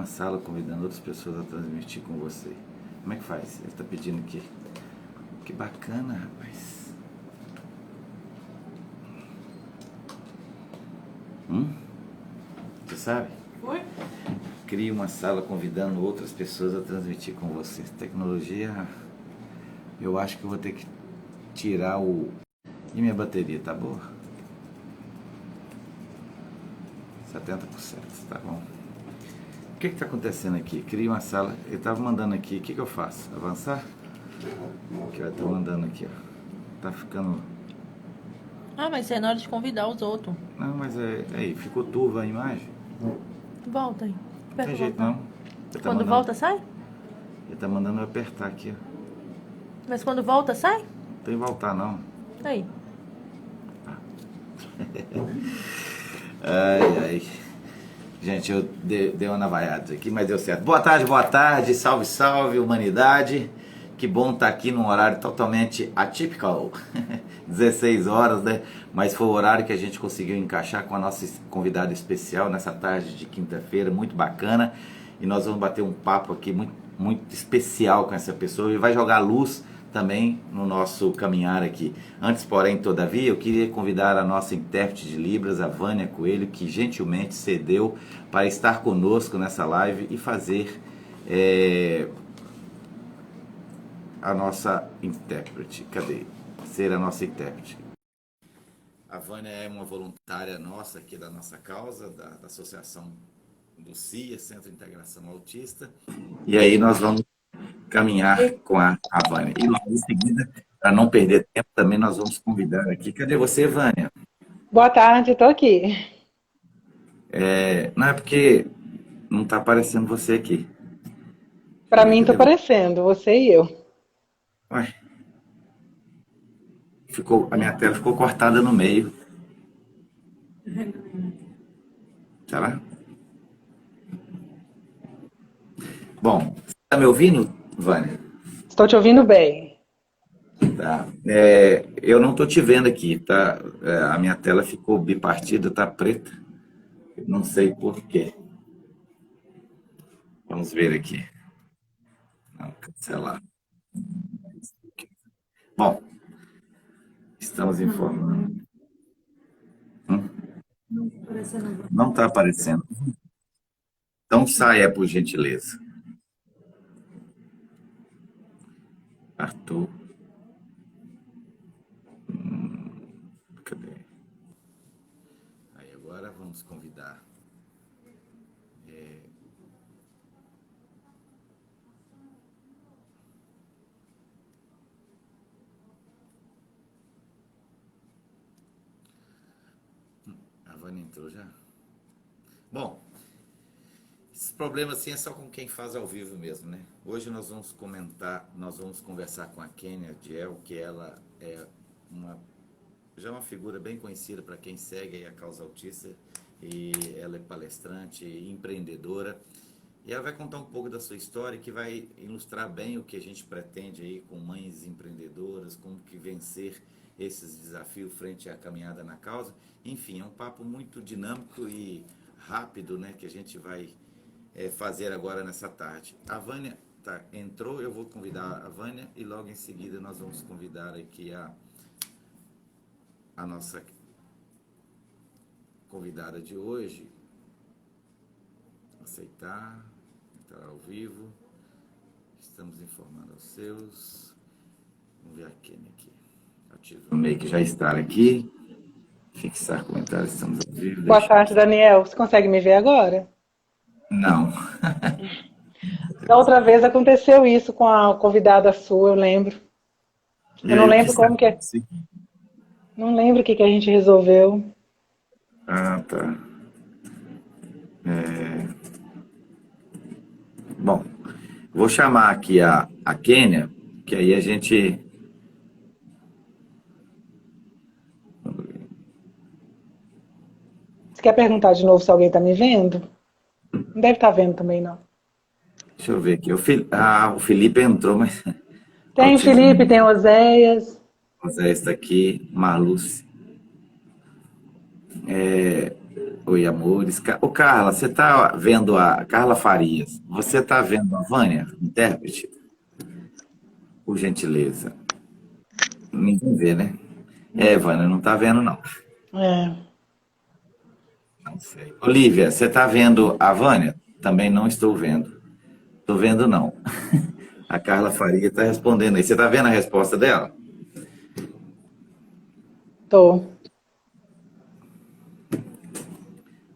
uma sala convidando outras pessoas a transmitir com você. Como é que faz? Ele está pedindo aqui. Que bacana, rapaz. Você sabe? Oi? Crie uma sala convidando outras pessoas a transmitir com você. Tecnologia, eu acho que eu vou ter que tirar o... E minha bateria, tá boa? 70%, tá bom. O que está acontecendo aqui? Crie uma sala, ele estava mandando aqui, o que eu faço? Avançar? Aqui, ó, tá mandando aqui, ó. Tá ficando... Ah, mas é na hora de convidar os outros. Não, mas aí, ficou turva a imagem? Volta aí. Não tem jeito não. Ele tá Quando mandando... volta, sai? Ele tá mandando eu apertar aqui, ó. Mas quando volta, sai? Não tem que voltar não. Aí. Ai, ai. Gente, eu dei uma navaiada aqui, mas deu certo. Boa tarde, salve, salve, humanidade. Que bom estar aqui num horário totalmente atípico. 16 horas, né? Mas foi o horário que a gente conseguiu encaixar com a nossa convidada especial nessa tarde de quinta-feira, muito bacana. E nós vamos bater um papo aqui muito, muito especial com essa pessoa e vai jogar luz também no nosso caminhar aqui. Antes, porém, todavia, eu queria convidar a nossa intérprete de Libras, a Vânia Coelho, que gentilmente cedeu para estar conosco nessa live e fazer a nossa intérprete. Cadê? Ser a nossa intérprete. A Vânia é uma voluntária nossa aqui da nossa causa, da Associação do CIA, Centro de Integração Autista. E aí nós vamos caminhar com a Vânia. E logo em seguida, para não perder tempo, também nós vamos convidar aqui. Cadê você, Vânia? Boa tarde, estou aqui. Não é porque não está aparecendo você aqui. Para mim, estou aparecendo, você e eu. Ué. A minha tela ficou cortada no meio. Será? Bom, você está me ouvindo, Vânia? Estou te ouvindo bem. Tá. Eu não estou te vendo aqui, tá? A minha tela ficou bipartida, tá preta. Não sei por quê. Vamos ver aqui. Não, cancelar. Bom, estamos informando. Não está aparecendo. Então saia, por gentileza. Arthur. Cadê? Aí agora vamos convidar. A Vânia entrou já? Bom, esses problemas assim é só com quem faz ao vivo mesmo, né? Hoje nós vamos conversar com a Kênia Diel, que ela é já uma figura bem conhecida para quem segue a causa autista, e ela é palestrante, empreendedora, e ela vai contar um pouco da sua história, que vai ilustrar bem o que a gente pretende aí com mães empreendedoras, como que vencer esses desafios frente à caminhada na causa. Enfim, é um papo muito dinâmico e rápido, né, que a gente vai fazer agora nessa tarde. A Vânia entrou, eu vou convidar a Vânia e logo em seguida nós vamos convidar aqui a nossa convidada de hoje. Aceitar, entrar ao vivo. Estamos informando aos seus. Vamos ver a Kênia aqui. Ativo o meio que já está aqui. Fixar comentários, estamos ao vivo. Boa tarde, Daniel. Você consegue me ver agora? Não. Da outra vez aconteceu isso com a convidada sua, eu lembro. Eu não lembro como que é. Não lembro o que a gente resolveu. Ah, tá. Bom, vou chamar aqui a Kênia, que aí a gente... Você quer perguntar de novo se alguém está me vendo? Não deve estar vendo também, não. Deixa eu ver aqui. O Felipe entrou, mas... Tem o Felipe, tem o Oséias. O Oséias está aqui, Marluce. Oi, amores. Ô, Carla, você está vendo a Carla Farias? Você está vendo a Vânia, intérprete? Por gentileza. Ninguém vê, né? É, Vânia, não está vendo, não. É. Não sei. Olivia, você está vendo a Vânia? Também não estou vendo. Estou vendo, não. A Carla Faria está respondendo aí. Você está vendo a resposta dela? Tô.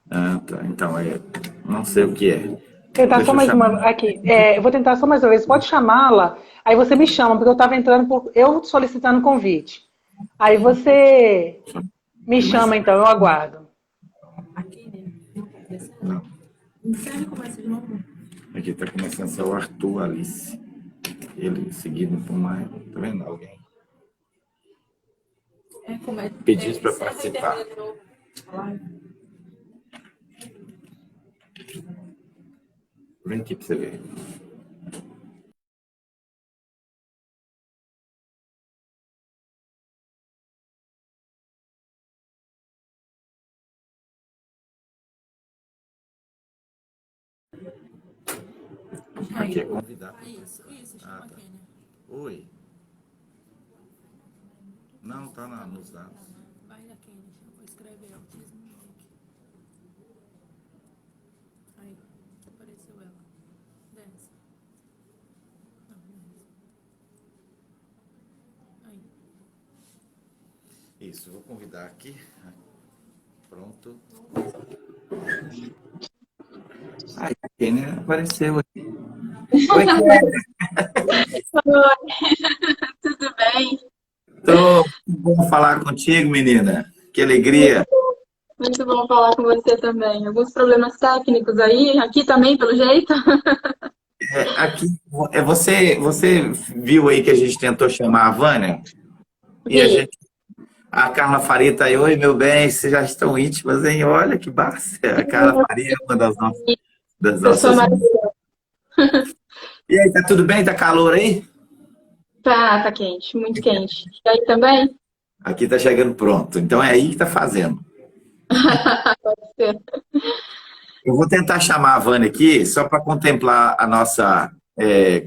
Ah, tá. Então, não sei o que é. Tentar Deixa só eu mais chamar. uma. Aqui. Eu vou tentar só mais uma vez. Pode chamá-la. Aí você me chama, porque eu estava entrando por. Eu solicitando convite. Aí você me Tem mais. chama, então, eu aguardo. Não. Aqui está começando a ser o Arthur Alice. Ele seguido por mais. Tá vendo alguém? Pedidos para participar. Vem aqui para você ver. Aqui é convidado. Isso, Ah, chama tá. Kênia. Oi. Não, tá nos dados. Vai na Kênia, eu vou escrever autismo no link. Aí, apareceu ela. Desce. Não, desce. Aí. Isso, vou convidar aqui. Pronto. Ai, a Kênia apareceu aqui. Oi, Kênia. Tudo bem? Tô bom falar contigo, menina. Que alegria. Muito bom falar com você também. Alguns problemas técnicos aí, aqui também, pelo jeito. Aqui, você viu aí que a gente tentou chamar a Vânia? E Vi, a Carla Faria tá aí. Oi, meu bem, vocês já estão íntimas, hein? Olha que bárbaro. A Carla Faria é uma das pessoa nossas. maravilhosa. E aí, tá tudo bem? Tá calor aí? Tá quente, muito quente. E aí também? Aqui tá chegando pronto. Então é aí que tá fazendo. Pode ser. Eu vou tentar chamar a Vânia aqui só para contemplar a nossa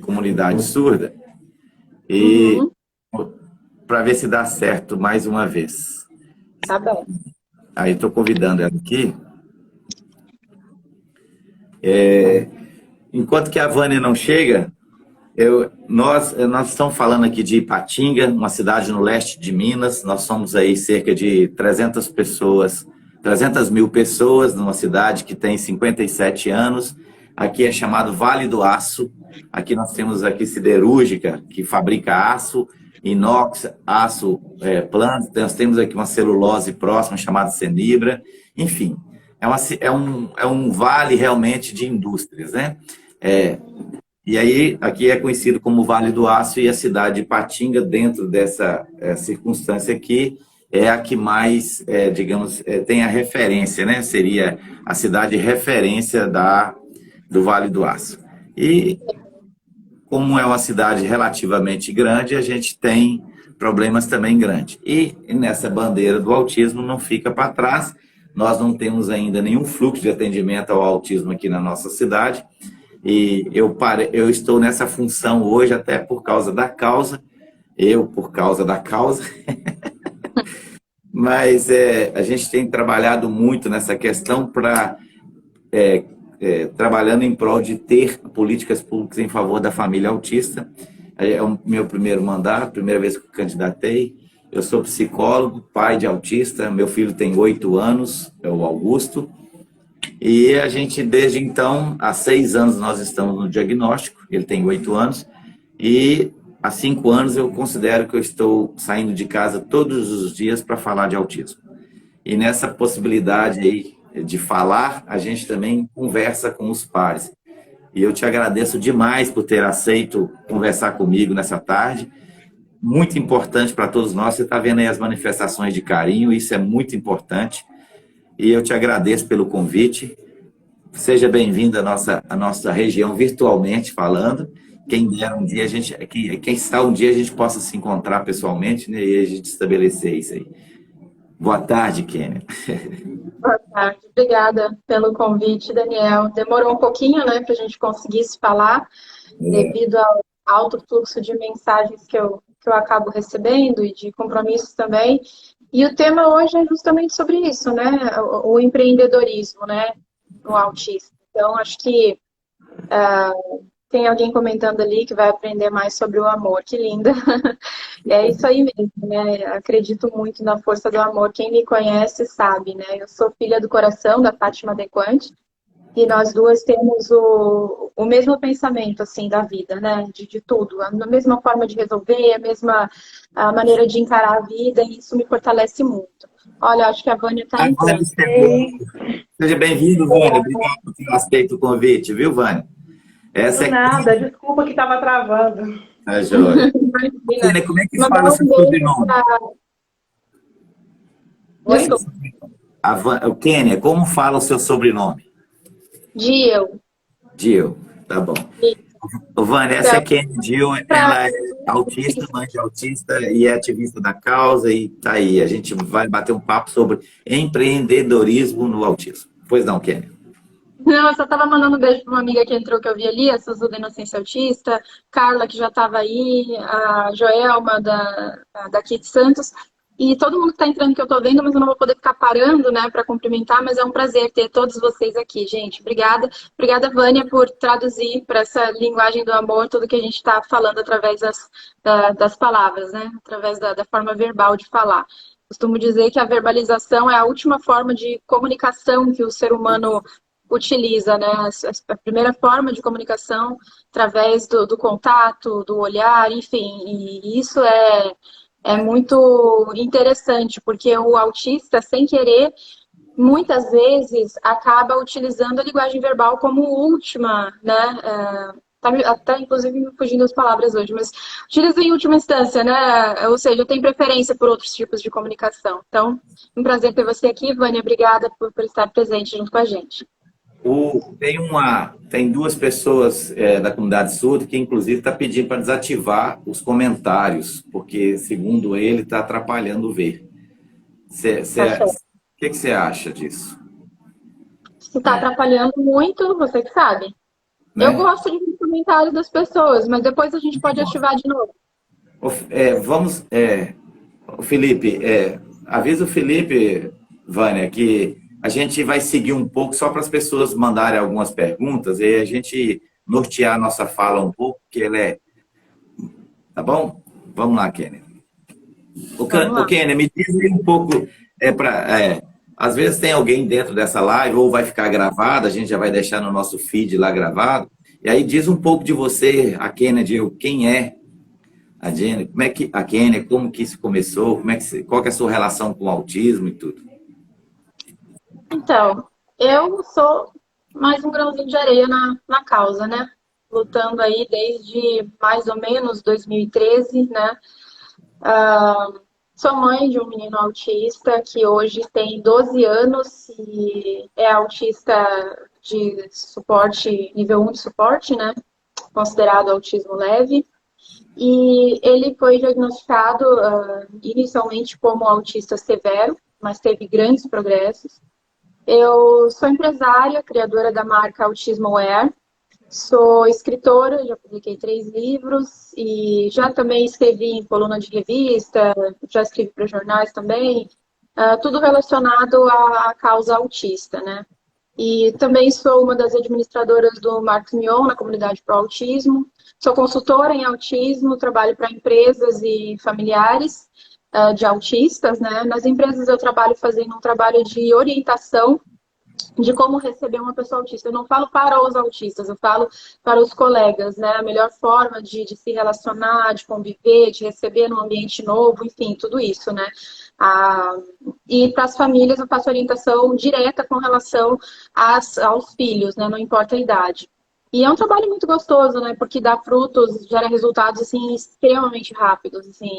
comunidade surda e Uhum, para ver se dá certo mais uma vez. tá bom. Aí estou convidando ela aqui. Enquanto que a Vânia não chega, nós estamos falando aqui de Ipatinga, uma cidade no leste de Minas. Nós somos aí cerca de 300 pessoas, 300 mil pessoas numa cidade que tem 57 anos. Aqui é chamado Vale do Aço. Aqui nós temos aqui siderúrgica, que fabrica aço, inox, aço plano. Nós temos aqui uma celulose próxima chamada Cenibra. Enfim, é um vale realmente de indústrias, né? E aí, aqui é conhecido como Vale do Aço e a cidade de Ipatinga, dentro dessa circunstância aqui, é a que mais, digamos, tem a referência, né? Seria a cidade referência do Vale do Aço. E, como é uma cidade relativamente grande, a gente tem problemas também grandes. E nessa bandeira do autismo não fica para trás. Nós não temos ainda nenhum fluxo de atendimento ao autismo aqui na nossa cidade. E eu estou nessa função hoje até por causa da causa, por causa da causa, mas a gente tem trabalhado muito nessa questão trabalhando em prol de ter políticas públicas em favor da família autista. É o meu primeiro mandato, primeira vez que eu candidatei. Eu sou psicólogo, pai de autista, meu filho tem 8 anos, é o Augusto. E a gente, desde então, há 6 anos nós estamos no diagnóstico, ele tem 8 anos, e há 5 anos eu considero que eu estou saindo de casa todos os dias para falar de autismo. E nessa possibilidade aí de falar, a gente também conversa com os pares. E eu te agradeço demais por ter aceito conversar comigo nessa tarde. Muito importante para todos nós, você está vendo aí as manifestações de carinho, isso é muito importante. E eu te agradeço pelo convite. Seja bem-vindo à nossa região virtualmente falando. Quem der um dia quem sabe um dia a gente possa se encontrar pessoalmente, né, e a gente estabelecer isso aí. Boa tarde, Kênia. Boa tarde. Obrigada pelo convite, Daniel. Demorou um pouquinho, né, para a gente conseguir se falar, devido ao alto fluxo de mensagens que eu acabo recebendo e de compromissos também. E o tema hoje é justamente sobre isso, né? O empreendedorismo, né? O autista. Então, acho que tem alguém comentando ali que vai aprender mais sobre o amor. Que linda! É isso aí mesmo, né? Acredito muito na força do amor. Quem me conhece sabe, né? Eu sou filha do coração da Fátima Dequante e nós duas temos o mesmo pensamento, assim, da vida, né? De tudo. A mesma forma de resolver, a maneira de encarar a vida e isso me fortalece muito. Olha, acho que a Vânia está A Vânia entrando. chegou. Seja bem-vindo, Vânia. Obrigado por ter aceito o convite, viu, Vânia? Essa Do é nada, desculpa que estava travando. a joia. Imagina. Kênia, como é que Mandar fala o seu um beijo sobrenome? para... Oi? Desculpa. O Kênia, como fala o seu sobrenome? Diel. Gil, tá bom. Ô, Vânia, essa é Então, Kênia Gil, pra... ela é autista, mãe de autista e é ativista da causa e tá aí. A gente vai bater um papo sobre empreendedorismo no autismo. Pois não, Kênia? Não, eu só estava mandando um beijo para uma amiga que entrou que eu vi ali, a Suzu da Inocência Autista, Carla, que já estava aí, a Joelma, daqui de Santos, e todo mundo que está entrando que eu estou vendo, mas eu não vou poder ficar parando, né, para cumprimentar, mas é um prazer ter todos vocês aqui, gente. Obrigada. Obrigada, Vânia, por traduzir para essa linguagem do amor tudo que a gente está falando através das palavras, né, através da forma verbal de falar. Costumo dizer que a verbalização é a última forma de comunicação que o ser humano utiliza, né? A primeira forma de comunicação através do contato, do olhar, enfim, e isso é muito interessante, porque o autista, sem querer, muitas vezes acaba utilizando a linguagem verbal como última, né? Tá até, inclusive, me fugindo as palavras hoje, mas utiliza em última instância, né? Ou seja, tem preferência por outros tipos de comunicação. Então, um prazer ter você aqui, Vânia. Obrigada por estar presente junto com a gente. Tem duas pessoas da comunidade surda que, inclusive, está pedindo para desativar os comentários, porque, segundo ele, está atrapalhando o ver. O que você acha disso? Se está atrapalhando muito, você que sabe. Eu Né? gosto de ver comentários das pessoas, mas depois a gente pode ativar de novo. O Felipe, avisa o Felipe, Vânia, que a gente vai seguir um pouco só para as pessoas mandarem algumas perguntas e a gente nortear a nossa fala um pouco, que ela é... Tá bom? Vamos lá, Kênia. Kênia, me diz aí um pouco, às vezes tem alguém dentro dessa live ou vai ficar gravada, a gente já vai deixar no nosso feed lá gravado, e aí diz um pouco de você, a Kênia, de quem é a Jenny, como é que a Kênia, como que isso começou, qual que é a sua relação com o autismo e tudo? Então, eu sou mais um grãozinho de areia na causa, né? Lutando aí desde mais ou menos 2013, né? Sou mãe de um menino autista que hoje tem 12 anos e é autista de suporte, nível 1 de suporte, né? Considerado autismo leve. E ele foi diagnosticado inicialmente como autista severo, mas teve grandes progressos. Eu sou empresária, criadora da marca Autismo Aware, sou escritora, já publiquei 3 livros e já também escrevi em coluna de revista, já escrevi para jornais também, tudo relacionado à causa autista, né? E também sou uma das administradoras do Marcos Mion, na comunidade Pro Autismo. Sou consultora em autismo, trabalho para empresas e familiares de autistas, né? Nas empresas eu trabalho fazendo um trabalho de orientação de como receber uma pessoa autista. Eu não falo para os autistas, eu falo para os colegas, né? A melhor forma de se relacionar, de conviver, de receber num ambiente novo, enfim, tudo isso, né? E para as famílias eu faço orientação direta com relação aos filhos, né? Não importa a idade. E é um trabalho muito gostoso, né? Porque dá frutos, gera resultados, assim, extremamente rápidos, assim.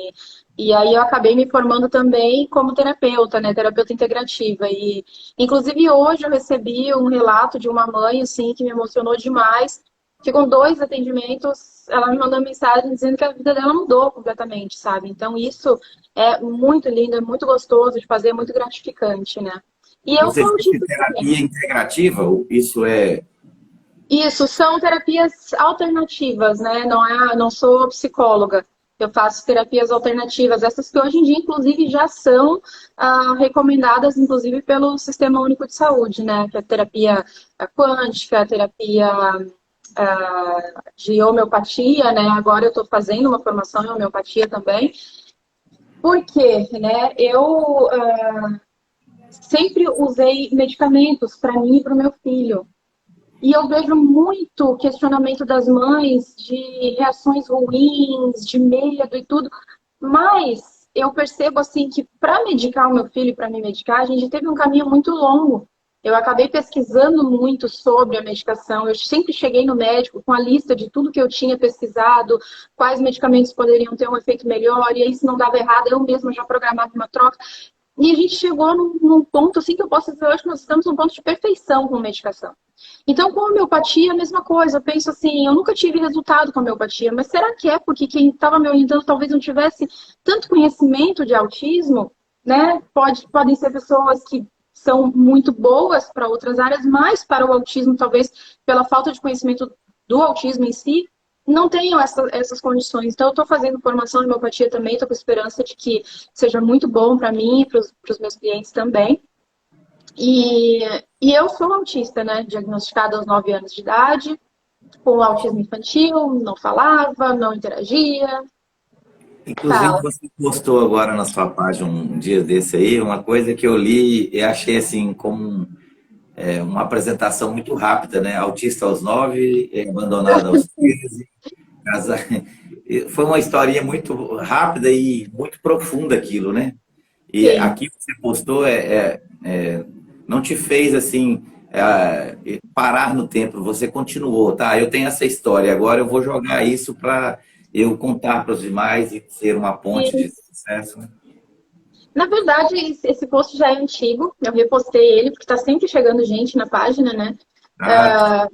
E aí eu acabei me formando também como terapeuta, né? Terapeuta integrativa. E, inclusive, hoje eu recebi um relato de uma mãe, assim, que me emocionou demais, ficam 2 atendimentos, ela me mandou mensagem dizendo que a vida dela mudou completamente, sabe? Então isso é muito lindo, é muito gostoso de fazer, é muito gratificante, né? E eu Você sou disse autista terapia também. integrativa? Isso é... Isso, são terapias alternativas, né? Não sou psicóloga. Eu faço terapias alternativas, essas que hoje em dia, inclusive, já são recomendadas, inclusive, pelo Sistema Único de Saúde, né? Que é a terapia quântica, a terapia de homeopatia, né? Agora eu estou fazendo uma formação em homeopatia também. Por quê? Né? Eu sempre usei medicamentos para mim e para o meu filho. E eu vejo muito questionamento das mães de reações ruins, de medo e tudo. Mas eu percebo assim que para medicar o meu filho, para me medicar, a gente teve um caminho muito longo. Eu acabei pesquisando muito sobre a medicação. Eu sempre cheguei no médico com a lista de tudo que eu tinha pesquisado, quais medicamentos poderiam ter um efeito melhor, e aí se não dava errado, eu mesma já programava uma troca. E a gente chegou num ponto assim que eu posso dizer hoje que nós estamos num ponto de perfeição com medicação. Então, com a homeopatia, a mesma coisa. Eu penso assim, eu nunca tive resultado com a homeopatia, mas será que é porque quem estava me orientando talvez não tivesse tanto conhecimento de autismo, né? Podem ser pessoas que são muito boas para outras áreas, mas para o autismo, talvez pela falta de conhecimento do autismo em si, não tenham essas condições. Então, eu estou fazendo formação em homeopatia também, estou com esperança de que seja muito bom para mim e para os meus clientes também. E eu sou autista, né? Diagnosticada aos 9 anos de idade, com autismo infantil, não falava, não interagia, Inclusive, tal. você postou agora na sua página um dia desse aí, uma coisa que eu li e achei assim como uma apresentação muito rápida, né? Autista aos 9, abandonado aos 13. casa- Foi uma historinha muito rápida e muito profunda aquilo, né? E Sim. aqui que você postou não te fez assim parar no tempo, você continuou, tá? Eu tenho essa história, agora eu vou jogar isso para eu contar para os demais e ser uma ponte de E, sucesso, né? na verdade, esse post já é antigo, eu repostei ele, porque está sempre chegando gente na página, né? Ah,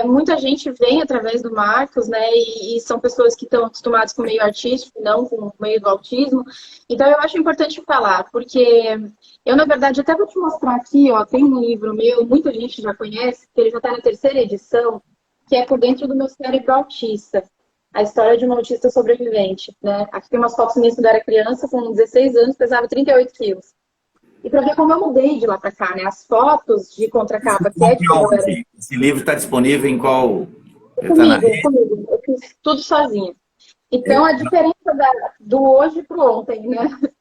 Muita gente vem através do Marcos, né? E são pessoas que estão acostumadas com o meio artístico, não com o meio do autismo. Então eu acho importante falar, porque eu, na verdade, até vou te mostrar aqui, ó, tem um livro meu, muita gente já conhece, que ele já está na 3ª edição, que é Por Dentro do Meu Cérebro Autista. A história de uma autista sobrevivente, né? Aqui tem umas fotos minhas quando eu era criança, com 16 anos, pesava 38 quilos. E para ver como eu mudei de lá para cá, né? As fotos de contracapa, que é de compra quando eu era onde? Esse livro está disponível em qual? Está na comigo, rede? comigo. Eu fiz tudo sozinha. Então, É, a diferença do hoje pro ontem, né? então,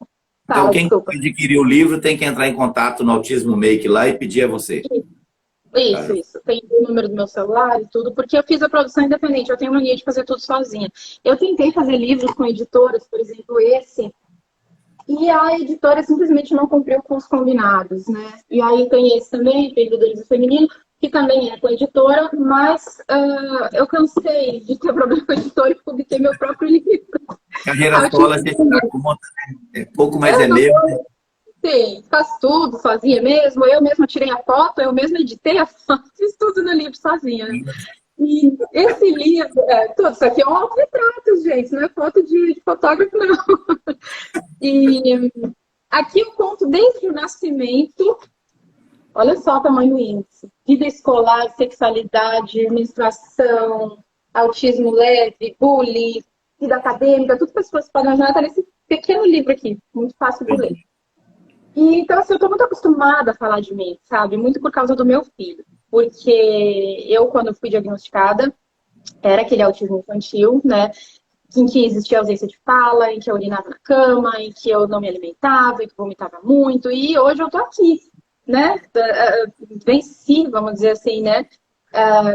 Fala, quem desculpa. adquirir o livro tem que entrar em contato no Autismo Make lá e pedir a você. Isso, Tá? isso. Tem o número do meu celular e tudo, porque eu fiz a produção independente, eu tenho mania de fazer tudo sozinha. Eu tentei fazer livros com editoras, por exemplo, esse, e a editora simplesmente não cumpriu com os combinados, né? E aí tem esse também, Empreendedorismo Feminino, que também é com a editora, mas eu cansei de ter problema com a editora e publiquei meu próprio livro. Carreira solo a Autismo gente dá Feminino. conta, né? É pouco, mas Eu é não meu. sei, faço tudo sozinha mesmo. Eu mesma tirei a foto, eu mesma editei a foto, fiz tudo no livro sozinha, né? E esse livro, tudo isso aqui é um autorretrato, gente, não é foto de fotógrafo, não. E aqui eu conto desde o nascimento, olha só o tamanho do índice. Vida escolar, sexualidade, menstruação, autismo leve, bullying, vida acadêmica, tudo que as pessoas podem imaginar está nesse pequeno livro aqui, muito fácil de ler. E, então, assim, eu estou muito acostumada a falar de mim, sabe? Muito por causa do meu filho. Porque eu, quando fui diagnosticada, era aquele autismo infantil, né? Em que existia ausência de fala, em que eu urinava na cama, em que eu não me alimentava, em que eu vomitava muito. E hoje eu tô aqui, né? Venci, vamos dizer assim, né?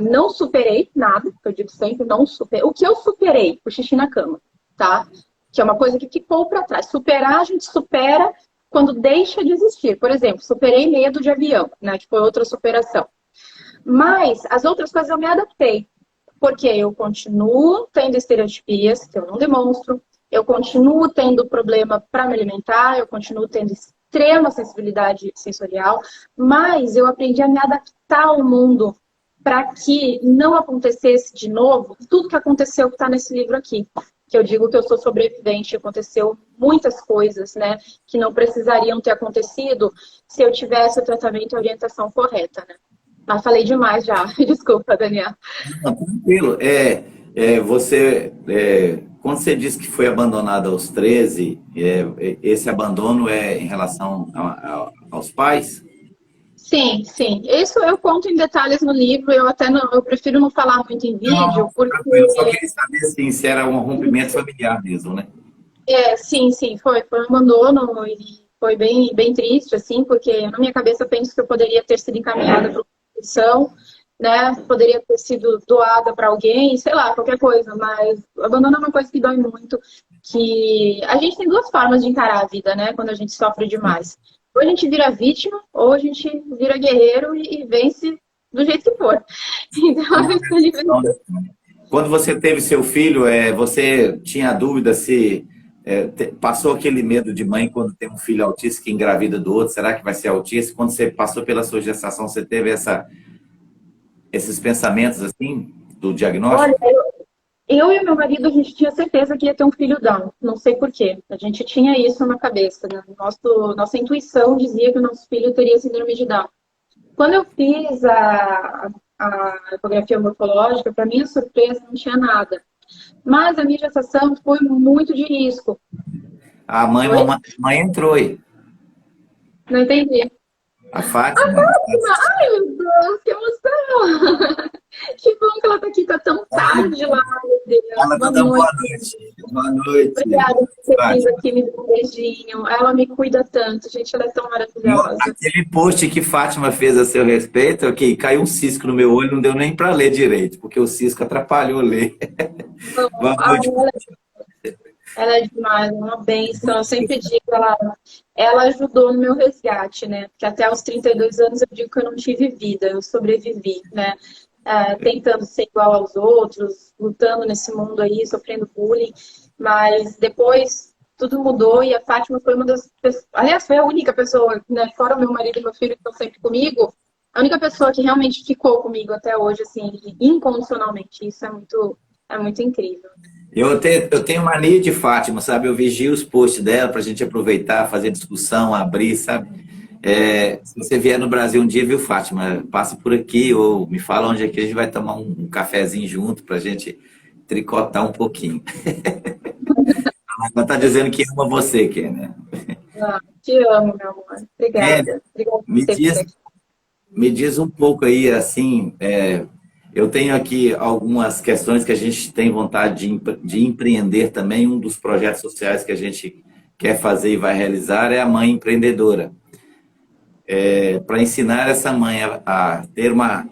Não superei nada, que eu digo sempre, não superei. O que eu superei? O xixi na cama, tá? Que é uma coisa que ficou para trás. Superar, a gente supera quando deixa de existir. Por exemplo, superei medo de avião, né? Que foi outra superação. Mas as outras coisas eu me adaptei. Porque eu continuo tendo estereotipias que eu não demonstro, eu continuo tendo problema para me alimentar, eu continuo tendo extrema sensibilidade sensorial, mas eu aprendi a me adaptar ao mundo para que não acontecesse de novo tudo que aconteceu que está nesse livro aqui. Que eu digo que eu sou sobrevivente, aconteceu muitas coisas, né, que não precisariam ter acontecido se eu tivesse o tratamento e a orientação correta, né. Mas falei demais já, desculpa, Daniel. Não, tranquilo. Quando você disse que foi abandonada aos 13, esse abandono é em relação aos pais? Sim, sim. Isso eu conto em detalhes no livro, eu prefiro não falar muito em vídeo, porque... Eu só queria saber assim, se era um rompimento familiar mesmo, né? Sim, foi um abandono e foi bem, bem triste, assim, porque na minha cabeça eu penso que eu poderia ter sido encaminhada para uma instituição, né? Poderia ter sido doada para alguém, sei lá, qualquer coisa, mas abandono é uma coisa que dói muito, que a gente tem duas formas de encarar a vida, né? Quando a gente sofre demais. Ou a gente vira vítima, ou a gente vira guerreiro e vence do jeito que for. Então, eu escolhi vencer. Quando você teve seu filho, você tinha dúvida se passou aquele medo de mãe quando tem um filho autista que engravida do outro, será que vai ser autista? Quando você passou pela sua gestação, você teve esses pensamentos assim do diagnóstico? Olha, eu e meu marido, a gente tinha certeza que ia ter um filho Down. Não sei por quê. A gente tinha isso na cabeça, né? Nossa intuição dizia que o nosso filho teria síndrome de Down. Quando eu fiz a ecografia morfológica, para minha surpresa, não tinha nada. Mas a minha gestação foi muito de risco. A mãe entrou aí. Não entendi. A Fátima. Ai, meu Deus, que emoção! Que bom que ela tá aqui, tá tão tarde lá, meu Deus. Ela tá dando boa noite. Boa noite. Obrigada por ter vindo aqui, me dar um beijinho. Ela me cuida tanto, gente, ela é tão maravilhosa. Aquele post que Fátima fez a seu respeito, ok, caiu um cisco no meu olho, não deu nem para ler direito, porque o cisco atrapalhou ler. Boa noite. Ela é demais, uma bênção. Eu sempre digo, ela ajudou no meu resgate, né? Porque até aos 32 anos eu digo que eu não tive vida, eu sobrevivi, né? Tentando ser igual aos outros, lutando nesse mundo aí, sofrendo bullying. Mas depois tudo mudou e a Fátima foi uma das pessoas... Aliás, foi a única pessoa, né? Fora o meu marido e meu filho que estão sempre comigo, a única pessoa que realmente ficou comigo até hoje, assim, incondicionalmente. Isso é muito incrível. Eu tenho mania de Fátima, sabe? Eu vigio os posts dela para a gente aproveitar, fazer discussão, abrir, sabe? Se você vier no Brasil um dia, viu, Fátima? Passa por aqui ou me fala onde é que a gente vai tomar um cafezinho junto para a gente tricotar um pouquinho. Ela está dizendo que ama você, Kênia. Te amo, meu amor. Obrigada. Obrigada me diz um pouco aí, assim... Eu tenho aqui algumas questões que a gente tem vontade de empreender também. Um dos projetos sociais que a gente quer fazer e vai realizar é a Mãe Empreendedora. Para ensinar essa mãe a ter uma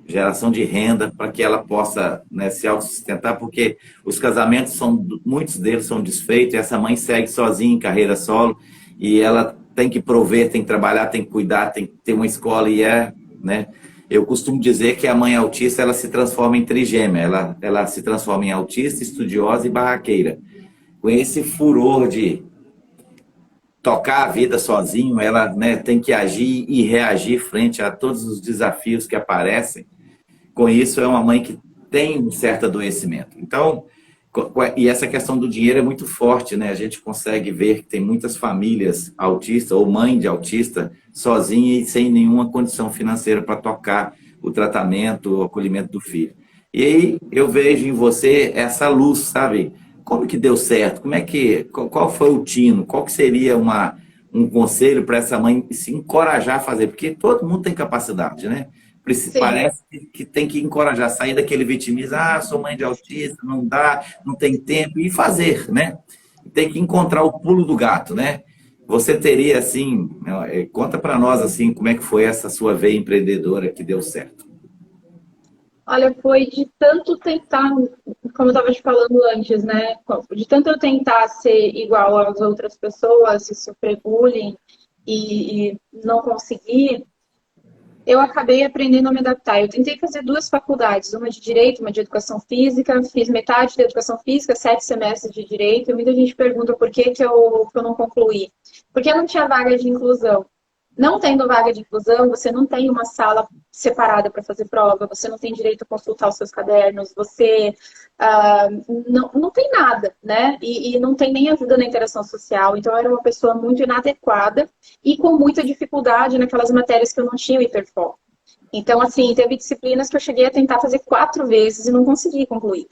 geração de renda para que ela possa, né, se autossustentar, porque os casamentos, muitos deles são desfeitos, e essa mãe segue sozinha em carreira solo, e ela tem que prover, tem que trabalhar, tem que cuidar, tem que ter uma escola, né? Eu costumo dizer que a mãe autista, ela se transforma em trigêmea, ela se transforma em autista, estudiosa e barraqueira. Com esse furor de tocar a vida sozinho, ela, né, tem que agir e reagir frente a todos os desafios que aparecem. Com isso, é uma mãe que tem um certo adoecimento. Então, e essa questão do dinheiro é muito forte, né? A gente consegue ver que tem muitas famílias autistas ou mãe de autista sozinha e sem nenhuma condição financeira para tocar o tratamento, o acolhimento do filho. E aí eu vejo em você essa luz, sabe? Como que deu certo? Qual foi o tino? Qual que seria um conselho para essa mãe se encorajar a fazer? Porque todo mundo tem capacidade, né? Parece que tem que encorajar, sair daquele vitimismo, sou mãe de autista, não dá, não tem tempo, e fazer, né? Tem que encontrar o pulo do gato, né? Você teria, assim, conta para nós, assim, como é que foi essa sua veia empreendedora que deu certo? Olha, foi de tanto tentar, como eu estava te falando antes, né? De tanto eu tentar ser igual às outras pessoas e sofrer bullying e não conseguir, eu acabei aprendendo a me adaptar. Eu tentei fazer 2 faculdades, uma de Direito, uma de Educação Física. Fiz metade de Educação Física, 7 semestres de Direito. E muita gente pergunta por que eu não concluí. Porque não tinha vaga de inclusão, Não tendo vaga de inclusão, você não tem uma sala separada para fazer prova, você não tem direito a consultar os seus cadernos, você não tem nada, né? E não tem nem ajuda na interação social. Então, eu era uma pessoa muito inadequada e com muita dificuldade naquelas matérias que eu não tinha o hiperfoco. Então, assim, teve disciplinas que eu cheguei a tentar fazer 4 vezes e não consegui concluir.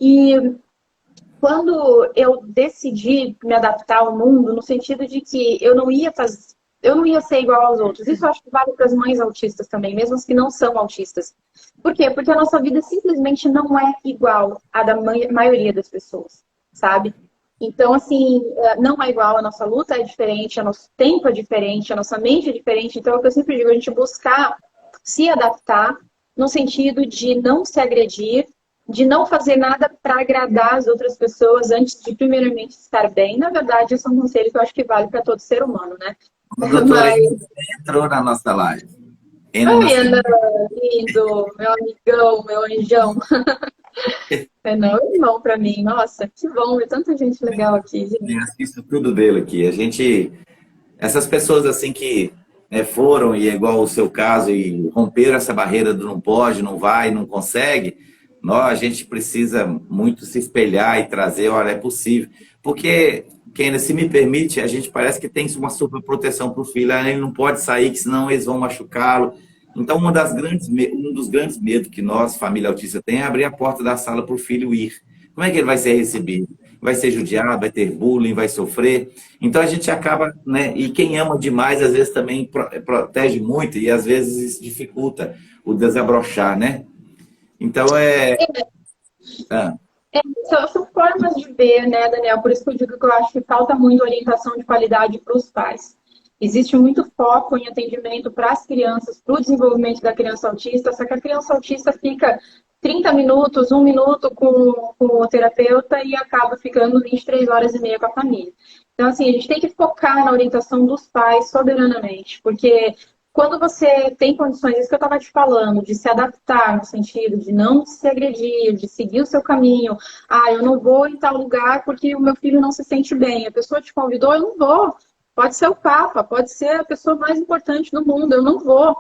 E quando eu decidi me adaptar ao mundo, no sentido de que eu não ia ser igual aos outros. Isso eu acho que vale para as mães autistas também, mesmo as que não são autistas. Por quê? Porque a nossa vida simplesmente não é igual à da maioria das pessoas, sabe? Então, assim, não é igual, a nossa luta é diferente, o nosso tempo é diferente, a nossa mente é diferente. Então, é o que eu sempre digo, a gente buscar se adaptar no sentido de não se agredir, de não fazer nada para agradar as outras pessoas antes de, primeiramente, estar bem. Na verdade, esse é um conselho que eu acho que vale para todo ser humano, né? O doutor entrou na nossa live. Oi, Ana, lindo, meu amigão, meu anjão. Não, é irmão para mim. Nossa, que bom ver tanta gente legal aqui, gente. Eu assisto tudo dele aqui. Essas pessoas assim que foram, e é igual o seu caso, e romperam essa barreira do não pode, não vai, não consegue, a gente precisa muito se espelhar e trazer, olha, é possível. Porque, Kênia, se me permite, a gente parece que tem uma super proteção para o filho, ele não pode sair, que senão eles vão machucá-lo. Então, um dos grandes medos que nós, família autista, tem é abrir a porta da sala para o filho ir. Como é que ele vai ser recebido? Vai ser judiado, vai ter bullying, vai sofrer. Então, a gente acaba, né? E quem ama demais, às vezes, também protege muito e, às vezes, isso dificulta o desabrochar, né? Então, São formas de ver, né, Daniel? Por isso que eu digo que eu acho que falta muito orientação de qualidade para os pais. Existe muito foco em atendimento para as crianças, para o desenvolvimento da criança autista, só que a criança autista fica 30 minutos, 1 minuto com o terapeuta e acaba ficando 23 horas e meia com a família. Então, assim, a gente tem que focar na orientação dos pais soberanamente, porque quando você tem condições, isso que eu estava te falando, de se adaptar no sentido de não se agredir, de seguir o seu caminho. Eu não vou em tal lugar porque o meu filho não se sente bem. A pessoa te convidou, eu não vou. Pode ser o Papa, pode ser a pessoa mais importante do mundo, eu não vou.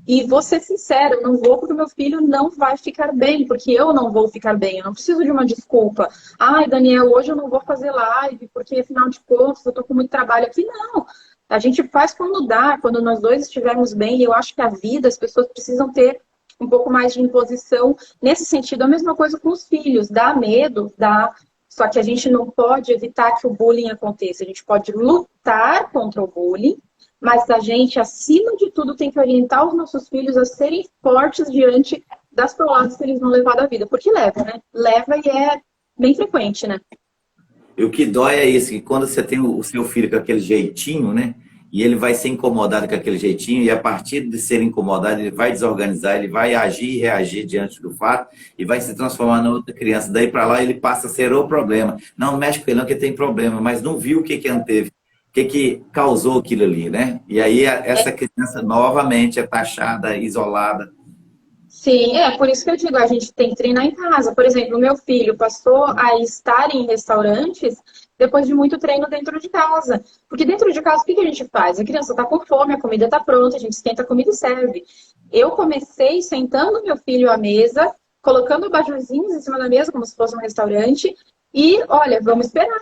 E vou ser sincera, eu não vou porque o meu filho não vai ficar bem, porque eu não vou ficar bem, eu não preciso de uma desculpa. Daniel, hoje eu não vou fazer live, porque afinal de contas eu tô com muito trabalho aqui. Não, a gente faz quando dá, quando nós dois estivermos bem, e eu acho que a vida, as pessoas precisam ter um pouco mais de imposição nesse sentido. A mesma coisa com os filhos, dá medo, dá. Só que a gente não pode evitar que o bullying aconteça. A gente pode lutar contra o bullying, mas a gente, acima de tudo, tem que orientar os nossos filhos a serem fortes diante das pauladas que eles vão levar da vida. Porque leva, né? Leva e é bem frequente, né? E o que dói é isso, que quando você tem o seu filho com aquele jeitinho, né? E ele vai ser incomodado com aquele jeitinho, e a partir de ser incomodado, ele vai desorganizar, ele vai agir e reagir diante do fato, e vai se transformar em outra criança. Daí para lá ele passa a ser o problema. Não mexe com ele não, que tem problema, mas não viu o que anteve, o que causou aquilo ali, né? E aí essa criança novamente é taxada, isolada. Sim, por isso que eu digo, a gente tem que treinar em casa. Por exemplo, o meu filho passou a estar em restaurantes depois de muito treino dentro de casa. Porque dentro de casa, o que a gente faz? A criança está com fome, a comida está pronta, a gente esquenta a comida e serve. Eu comecei sentando meu filho à mesa, colocando abajurzinhos em cima da mesa, como se fosse um restaurante, e, olha, vamos esperar.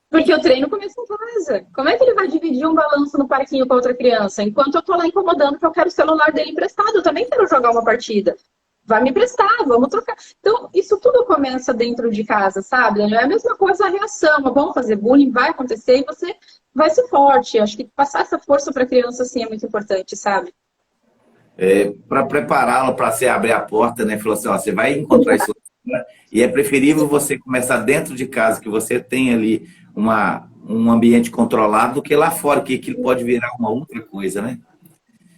Porque o treino começa em casa. Como é que ele vai dividir um balanço no parquinho com outra criança? Enquanto eu tô lá incomodando que eu quero o celular dele emprestado, eu também quero jogar uma partida. Vai me emprestar, vamos trocar. Então, isso tudo começa dentro de casa, sabe? É a mesma coisa a reação. Vamos fazer bullying, vai acontecer e você vai ser forte. Acho que passar essa força para a criança, assim, é muito importante, sabe? Para prepará-lo para você abrir a porta, né? Falou assim, você vai encontrar isso. E é preferível você começar dentro de casa, que você tem ali um ambiente controlado, do que lá fora, que aquilo pode virar uma outra coisa, né?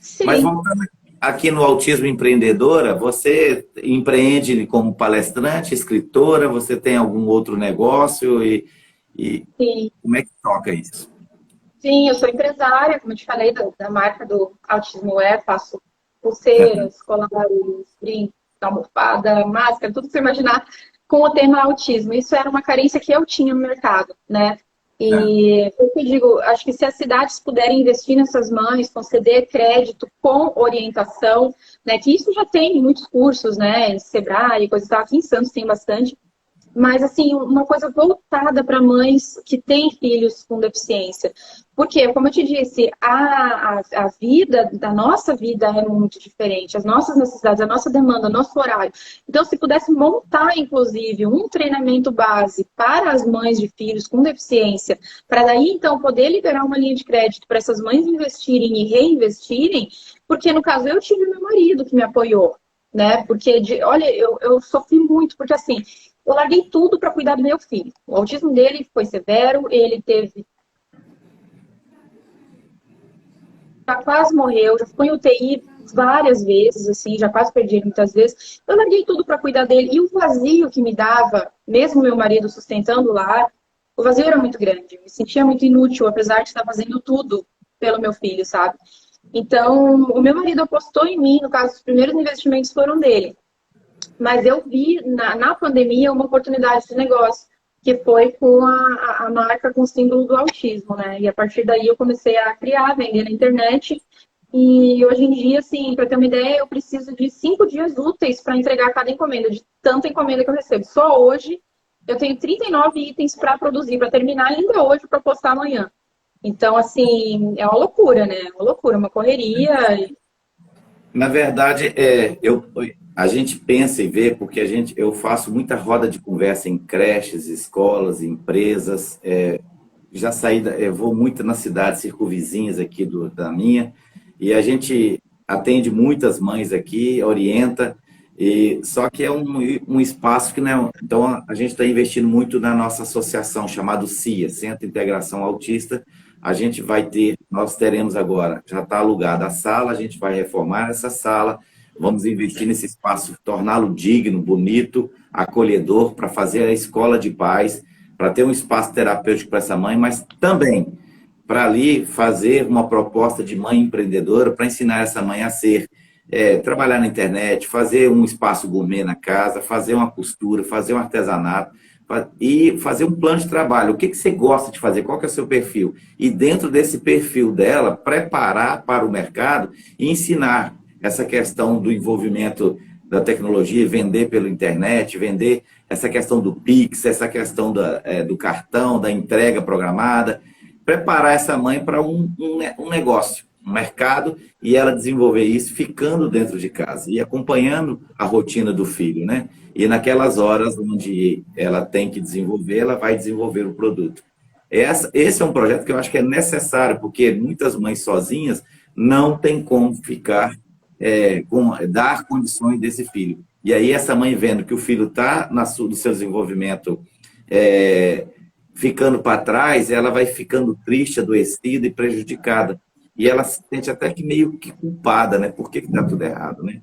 Sim. Mas voltando aqui no Autismo Empreendedora, você empreende como palestrante, escritora, você tem algum outro negócio Sim. Como é que toca isso? Sim, eu sou empresária, como eu te falei, da marca do Autismo faço pulseiras, colares, brincos, almofada, máscara, tudo que você imaginar com o tema autismo. Isso era uma carência que eu tinha no mercado, né? E o que eu digo, acho que se as cidades puderem investir nessas mães, conceder crédito com orientação, né, que isso já tem muitos cursos, né, Sebrae, coisa e tal, aqui em Santos tem bastante, mas, assim, uma coisa voltada para mães que têm filhos com deficiência. Porque, como eu te disse, a vida, a nossa vida é muito diferente. As nossas necessidades, a nossa demanda, o nosso horário. Então, se pudesse montar, inclusive, um treinamento base para as mães de filhos com deficiência, para daí, então, poder liberar uma linha de crédito para essas mães investirem e reinvestirem, porque, no caso, eu tive meu marido que me apoiou, né? Porque, olha, eu sofri muito, porque, assim, eu larguei tudo para cuidar do meu filho. O autismo dele foi severo, ele teve. Já quase morreu, já ficou em UTI várias vezes, assim, já quase perdi ele muitas vezes. Eu larguei tudo para cuidar dele. E o vazio que me dava, mesmo meu marido sustentando lá, o vazio era muito grande. Eu me sentia muito inútil, apesar de estar fazendo tudo pelo meu filho, sabe? Então, o meu marido apostou em mim, no caso, os primeiros investimentos foram dele. Mas eu vi na pandemia uma oportunidade de negócio, que foi com a marca com símbolo do autismo, né? E a partir daí eu comecei a criar, vender na internet. E hoje em dia, assim, para ter uma ideia, eu preciso de 5 dias úteis para entregar cada encomenda, de tanta encomenda que eu recebo. Só hoje eu tenho 39 itens para produzir, para terminar ainda hoje, para postar amanhã. Então, assim, é uma loucura, né? É uma loucura, uma correria. Na verdade, a gente pensa e vê, porque eu faço muita roda de conversa em creches, escolas, empresas. Já saí, eu vou muito nas cidades circunvizinhas aqui da minha, e a gente atende muitas mães aqui, orienta, só que é um espaço que não é. Então, a gente está investindo muito na nossa associação, chamada CIA, Centro de Integração Autista. Nós teremos agora, já está alugada a sala, a gente vai reformar essa sala, vamos investir nesse espaço, torná-lo digno, bonito, acolhedor, para fazer a escola de paz, para ter um espaço terapêutico para essa mãe, mas também para ali fazer uma proposta de mãe empreendedora, para ensinar essa mãe a trabalhar na internet, fazer um espaço gourmet na casa, fazer uma costura, fazer um artesanato, e fazer um plano de trabalho. O que você gosta de fazer? Qual que é o seu perfil? E dentro desse perfil dela, preparar para o mercado e ensinar essa questão do envolvimento da tecnologia, vender pela internet, vender essa questão do Pix, essa questão do cartão, da entrega programada, preparar essa mãe para um negócio, um mercado, e ela desenvolver isso ficando dentro de casa e acompanhando a rotina do filho, né? E naquelas horas onde ela tem que desenvolver, ela vai desenvolver o produto. Esse é um projeto que eu acho que é necessário, porque muitas mães sozinhas não têm como dar condições desse filho. E aí essa mãe vendo que o filho está no seu desenvolvimento ficando para trás, ela vai ficando triste, adoecida e prejudicada. E ela se sente até que meio que culpada, né? Por que está tudo errado, né?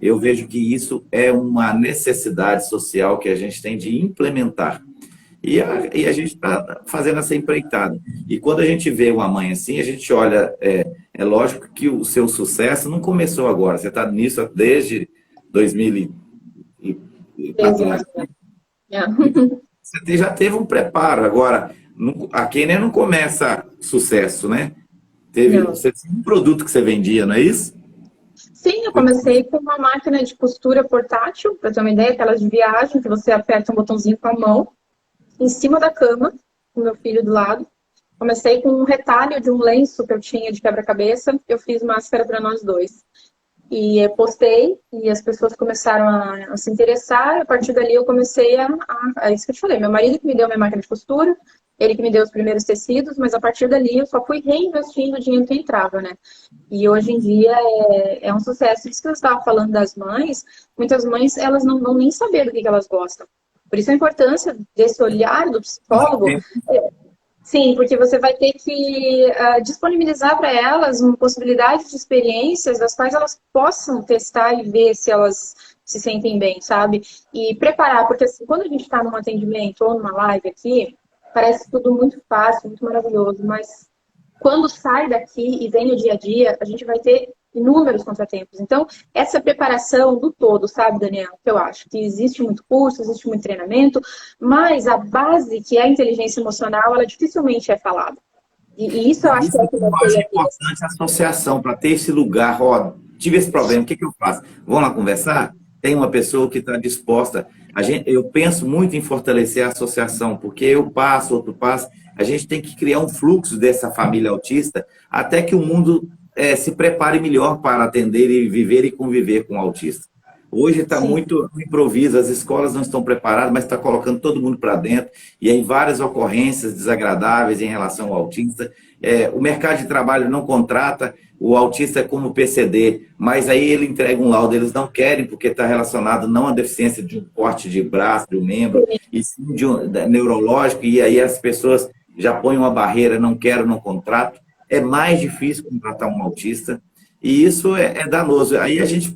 Eu vejo que isso é uma necessidade social que a gente tem de implementar. E a gente está fazendo essa empreitada. E quando a gente vê uma mãe assim, a gente olha, é lógico que o seu sucesso não começou agora, você está nisso desde 2014. Você já teve um preparo. Agora, a Kênia não começa sucesso, né? Você tinha um produto que você vendia, não é isso? Sim, eu comecei com uma máquina de costura portátil, para ter uma ideia, aquelas de viagem, que você aperta um botãozinho com a mão, em cima da cama, com meu filho do lado. Comecei com um retalho de um lenço que eu tinha de quebra-cabeça, eu fiz máscara para nós dois. E eu postei, e as pessoas começaram a se interessar, e a partir dali eu comecei a isso que eu te falei, meu marido que me deu minha máquina de costura, ele que me deu os primeiros tecidos, mas a partir dali eu só fui reinvestindo o dinheiro que entrava, né? E hoje em dia é um sucesso. Isso que eu estava falando das mães, muitas mães, elas não vão nem saber do que elas gostam. Por isso a importância desse olhar do psicólogo. Sim, porque você vai ter que disponibilizar para elas uma possibilidade de experiências das quais elas possam testar e ver se elas se sentem bem, sabe? E preparar, porque assim, quando a gente está num atendimento ou numa live aqui, parece tudo muito fácil, muito maravilhoso, mas quando sai daqui e vem no dia a dia, a gente vai ter inúmeros contratempos. Então, essa preparação do todo, sabe, Daniel, que eu acho que existe muito curso, existe muito treinamento, mas a base, que é a inteligência emocional, ela dificilmente é falada. E isso eu acho que é o que eu acho importante a associação, para ter esse lugar, ó, tive esse problema, o que eu faço? Vamos lá conversar? Tem uma pessoa que está disposta. Eu penso muito em fortalecer a associação, porque eu passo, outro passa. A gente tem que criar um fluxo dessa família autista até que o mundo se prepare melhor para atender e viver e conviver com o autista. Hoje está muito improviso, as escolas não estão preparadas, mas está colocando todo mundo para dentro, e aí várias ocorrências desagradáveis em relação ao autista. O mercado de trabalho não contrata o autista como PCD, mas aí ele entrega um laudo, eles não querem, porque está relacionado não à deficiência de um corte de braço, de um membro, e sim de neurológico, e aí as pessoas já põem uma barreira, não quero, não contrato. É mais difícil contratar um autista, e isso é danoso. Aí a gente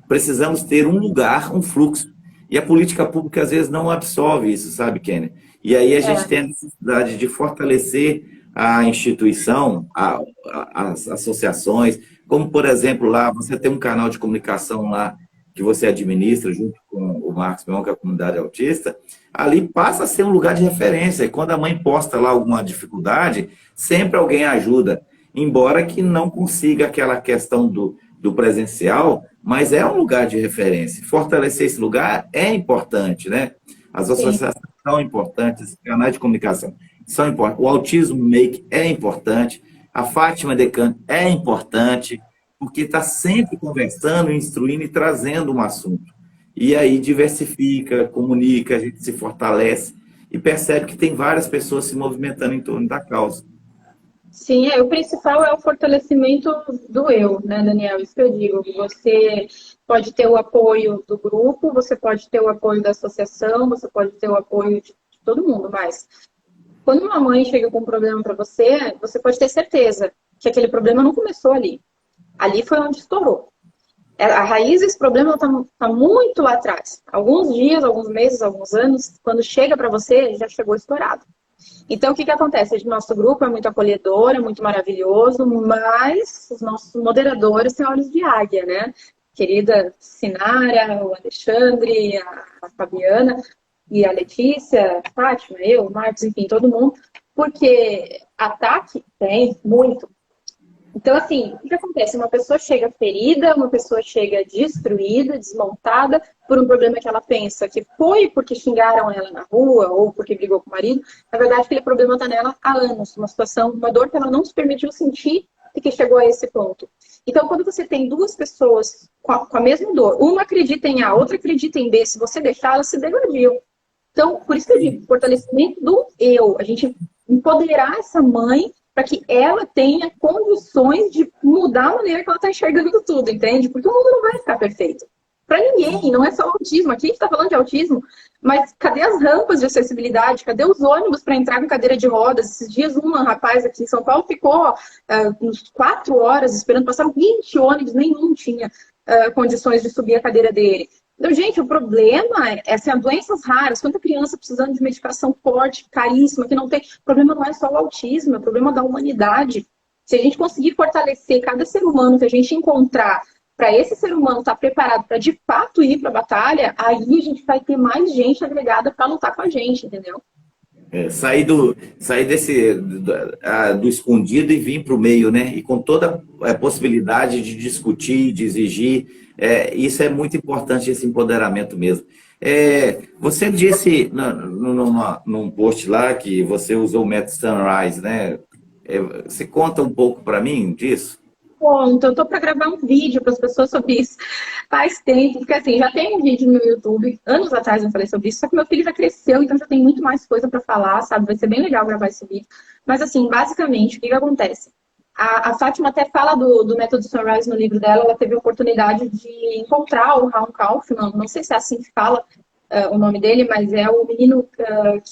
precisamos ter um lugar, um fluxo. E a política pública, às vezes, não absorve isso, sabe, Kênia? E aí a gente tem a necessidade de fortalecer a instituição, as associações, como, por exemplo, lá, você tem um canal de comunicação lá, que você administra, junto com o Marcos Mion, que é a comunidade autista, ali passa a ser um lugar de referência. E quando a mãe posta lá alguma dificuldade, sempre alguém ajuda. Embora que não consiga aquela questão do presencial, mas é um lugar de referência. Fortalecer esse lugar é importante, né? As associações são importantes, os canais de comunicação são importantes. O Autismo Make é importante, a Fátima Decano é importante, porque está sempre conversando, instruindo e trazendo um assunto. E aí diversifica, comunica, a gente se fortalece e percebe que tem várias pessoas se movimentando em torno da causa. Sim, o principal é o fortalecimento do eu, né, Daniel? Isso que eu digo. Você pode ter o apoio do grupo, você pode ter o apoio da associação, você pode ter o apoio de todo mundo, mas quando uma mãe chega com um problema para você, você pode ter certeza que aquele problema não começou ali. Ali foi onde estourou. A raiz desse problema está muito lá atrás. Alguns dias, alguns meses, alguns anos, quando chega para você, já chegou estourado. Então, o que acontece? O nosso grupo é muito acolhedor, é muito maravilhoso, mas os nossos moderadores têm olhos de águia, né? Querida Sinara, o Alexandre, a Fabiana e a Letícia, a Fátima, eu, o Marcos, enfim, todo mundo, porque ataque tem muito. Então, assim, o que acontece? Uma pessoa chega ferida, uma pessoa chega destruída, desmontada, por um problema que ela pensa que foi porque xingaram ela na rua ou porque brigou com o marido. Na verdade, aquele problema está nela há anos, uma situação, uma dor que ela não se permitiu sentir e que chegou a esse ponto. Então, quando você tem duas pessoas com a mesma dor, uma acredita em A, outra acredita em B, se você deixar, elas se degradiam. Então, por isso que eu digo, fortalecimento do eu, a gente empoderar essa mãe para que ela tenha condições de mudar a maneira que ela está enxergando tudo, entende? Porque o mundo não vai ficar perfeito. Para ninguém, não é só o autismo. Aqui a gente está falando de autismo, mas cadê as rampas de acessibilidade? Cadê os ônibus para entrar com cadeira de rodas? Esses dias um rapaz aqui em São Paulo ficou uns 4 horas esperando, passaram 20 ônibus, nenhum tinha condições de subir a cadeira dele. Então, gente, o problema é assim, doenças raras, quanta criança precisando de medicação forte, caríssima, que não tem. O problema não é só o autismo, é o problema da humanidade. Se a gente conseguir fortalecer cada ser humano que a gente encontrar, para esse ser humano estar preparado para de fato ir para a batalha, aí a gente vai ter mais gente agregada para lutar com a gente, entendeu? Sair do escondido e vir para o meio, né? E com toda a possibilidade de discutir, de exigir. Isso é muito importante, esse empoderamento mesmo. Você disse num post lá que você usou o método Sunrise, né? Você conta um pouco para mim disso? Bom, então eu tô para gravar um vídeo para as pessoas sobre isso faz tempo, porque assim, já tem um vídeo no YouTube, anos atrás eu falei sobre isso, só que meu filho já cresceu, então já tem muito mais coisa para falar, sabe? Vai ser bem legal gravar esse vídeo. Mas assim, basicamente, o que acontece? A Fátima até fala do método Sunrise no livro dela, ela teve a oportunidade de encontrar o Raul Kaufman, não sei se é assim que fala o nome dele, mas é o menino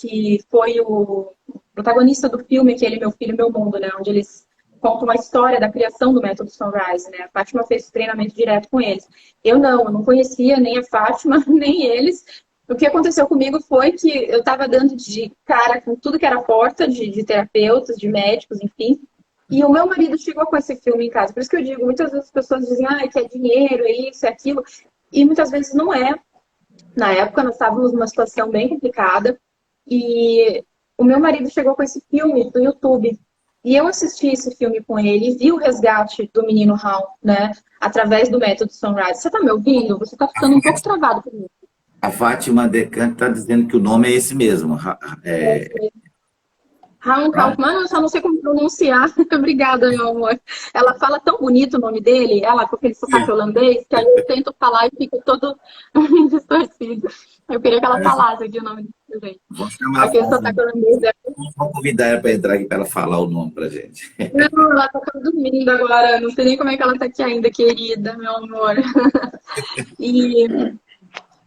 que foi o protagonista do filme Aquele Meu Filho, Meu Mundo, né? Onde eles contam uma história da criação do método Sunrise, né? A Fátima fez treinamento direto com eles. Eu não conhecia nem a Fátima, nem eles. O que aconteceu comigo foi que eu estava dando de cara com tudo que era porta de terapeutas, de médicos, enfim. E o meu marido chegou com esse filme em casa. Por isso que eu digo, muitas vezes as pessoas dizem, que é dinheiro, é isso, é aquilo. E muitas vezes não é. Na época, nós estávamos numa situação bem complicada. E o meu marido chegou com esse filme do YouTube. E eu assisti esse filme com ele, vi o resgate do menino Hal, né? Através do método Sunrise. Você tá me ouvindo? Você tá ficando um pouco travado comigo. A Fátima Decante está dizendo que o nome é esse mesmo. Raul Kaufmann, eu só não sei como pronunciar. Obrigada, meu amor. Ela fala tão bonito o nome dele, ela com aquele sotaque holandês, que aí eu tento falar e fica todo distorcido. Eu queria que ela falasse aqui o nome dele. Vamos chamar aquele sotaque holandês. Vamos convidar ela para entrar aqui para ela falar o nome para gente. Não, ela tá dormindo agora. Não sei nem como é que ela tá aqui ainda, querida, meu amor.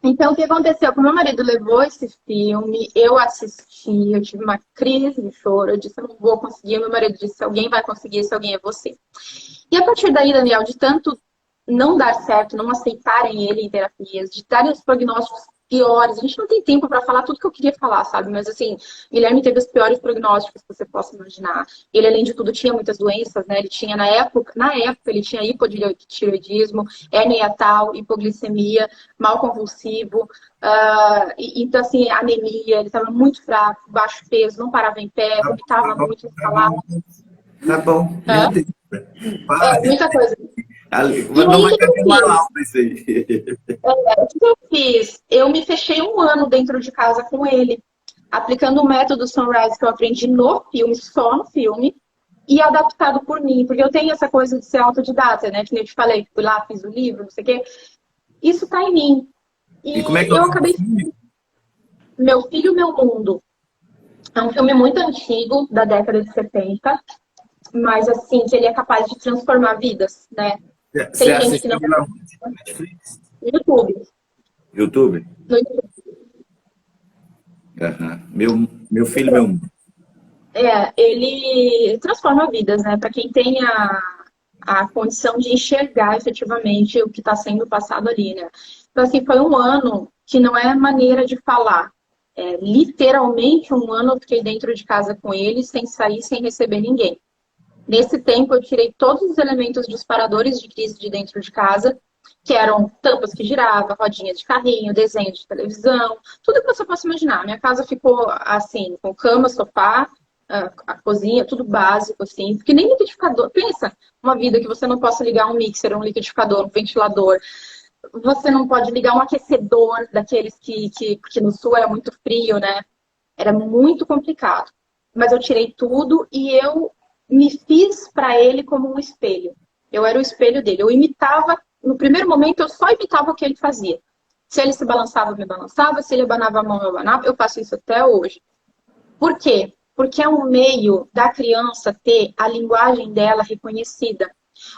Então, o que aconteceu? Quando meu marido levou esse filme, eu assisti, eu tive uma crise de choro, eu disse, eu não vou conseguir. Meu marido disse, alguém vai conseguir, esse alguém é você. E a partir daí, Daniel, de tanto não dar certo, não aceitarem ele em terapias, de darem os prognósticos piores, a gente não tem tempo para falar tudo que eu queria falar, sabe? Mas assim, Guilherme teve os piores prognósticos que você possa imaginar. Ele, além de tudo, tinha muitas doenças, né? Ele tinha, na época ele tinha hipotireoidismo, hérnia hiatal, hipoglicemia, mal convulsivo, então assim, anemia, ele estava muito fraco, baixo peso, não parava em pé, vomitava muito, falava. Tá bom. Muita coisa. Não vai ter uma aula isso aí. O que eu fiz? Eu me fechei um ano dentro de casa com ele, aplicando o método Sunrise que eu aprendi no filme, só no filme, e adaptado por mim, porque eu tenho essa coisa de ser autodidata, né? Que nem eu te falei, fui lá, fiz o livro, não sei o quê. Isso tá em mim. E como é que eu acabei. Meu Filho, Meu Mundo. É um filme muito antigo, da década de 70, mas assim, que ele é capaz de transformar vidas, né? Tem gente que não... Netflix? YouTube. YouTube? No YouTube. Meu Filho, Meu Mundo. Ele transforma vidas, né? Para quem tem a condição de enxergar efetivamente o que está sendo passado ali, né? Então, assim, foi um ano que não é maneira de falar. Literalmente um ano eu fiquei dentro de casa com ele, sem sair, sem receber ninguém. Nesse tempo, eu tirei todos os elementos disparadores de crise de dentro de casa, que eram tampas que giravam, rodinhas de carrinho, desenho de televisão, tudo que você possa imaginar. Minha casa ficou assim, com cama, sofá, a cozinha, tudo básico, assim, porque nem liquidificador. Pensa, uma vida que você não possa ligar um mixer, um liquidificador, um ventilador. Você não pode ligar um aquecedor daqueles que no sul era muito frio, né? Era muito complicado. Mas eu tirei tudo e eu me fiz para ele como um espelho. Eu era o espelho dele. Eu imitava, no primeiro momento, eu só imitava o que ele fazia. Se ele se balançava, eu me balançava. Se ele abanava a mão, eu abanava. Eu faço isso até hoje. Por quê? Porque é um meio da criança ter a linguagem dela reconhecida.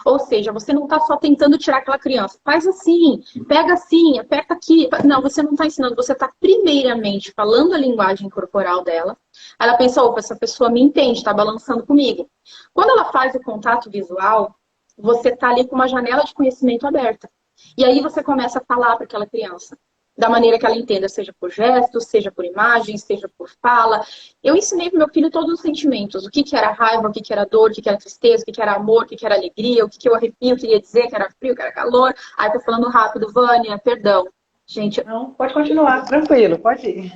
Ou seja, você não está só tentando tirar aquela criança. Faz assim, pega assim, aperta aqui. Não, você não está ensinando. Você está primeiramente falando a linguagem corporal dela. Ela pensa, opa, essa pessoa me entende, está balançando comigo. Quando ela faz o contato visual, você está ali com uma janela de conhecimento aberta. E aí você começa a falar para aquela criança. Da maneira que ela entenda, seja por gestos, seja por imagens, seja por fala. Eu ensinei para meu filho todos os sentimentos. O que era raiva, o que era dor, o que era tristeza, o que era amor, o que era alegria, o que o arrepio queria dizer, que era frio, que era calor. Aí eu tô falando rápido, Vânia, perdão. Gente, não, pode continuar, tranquilo, pode ir.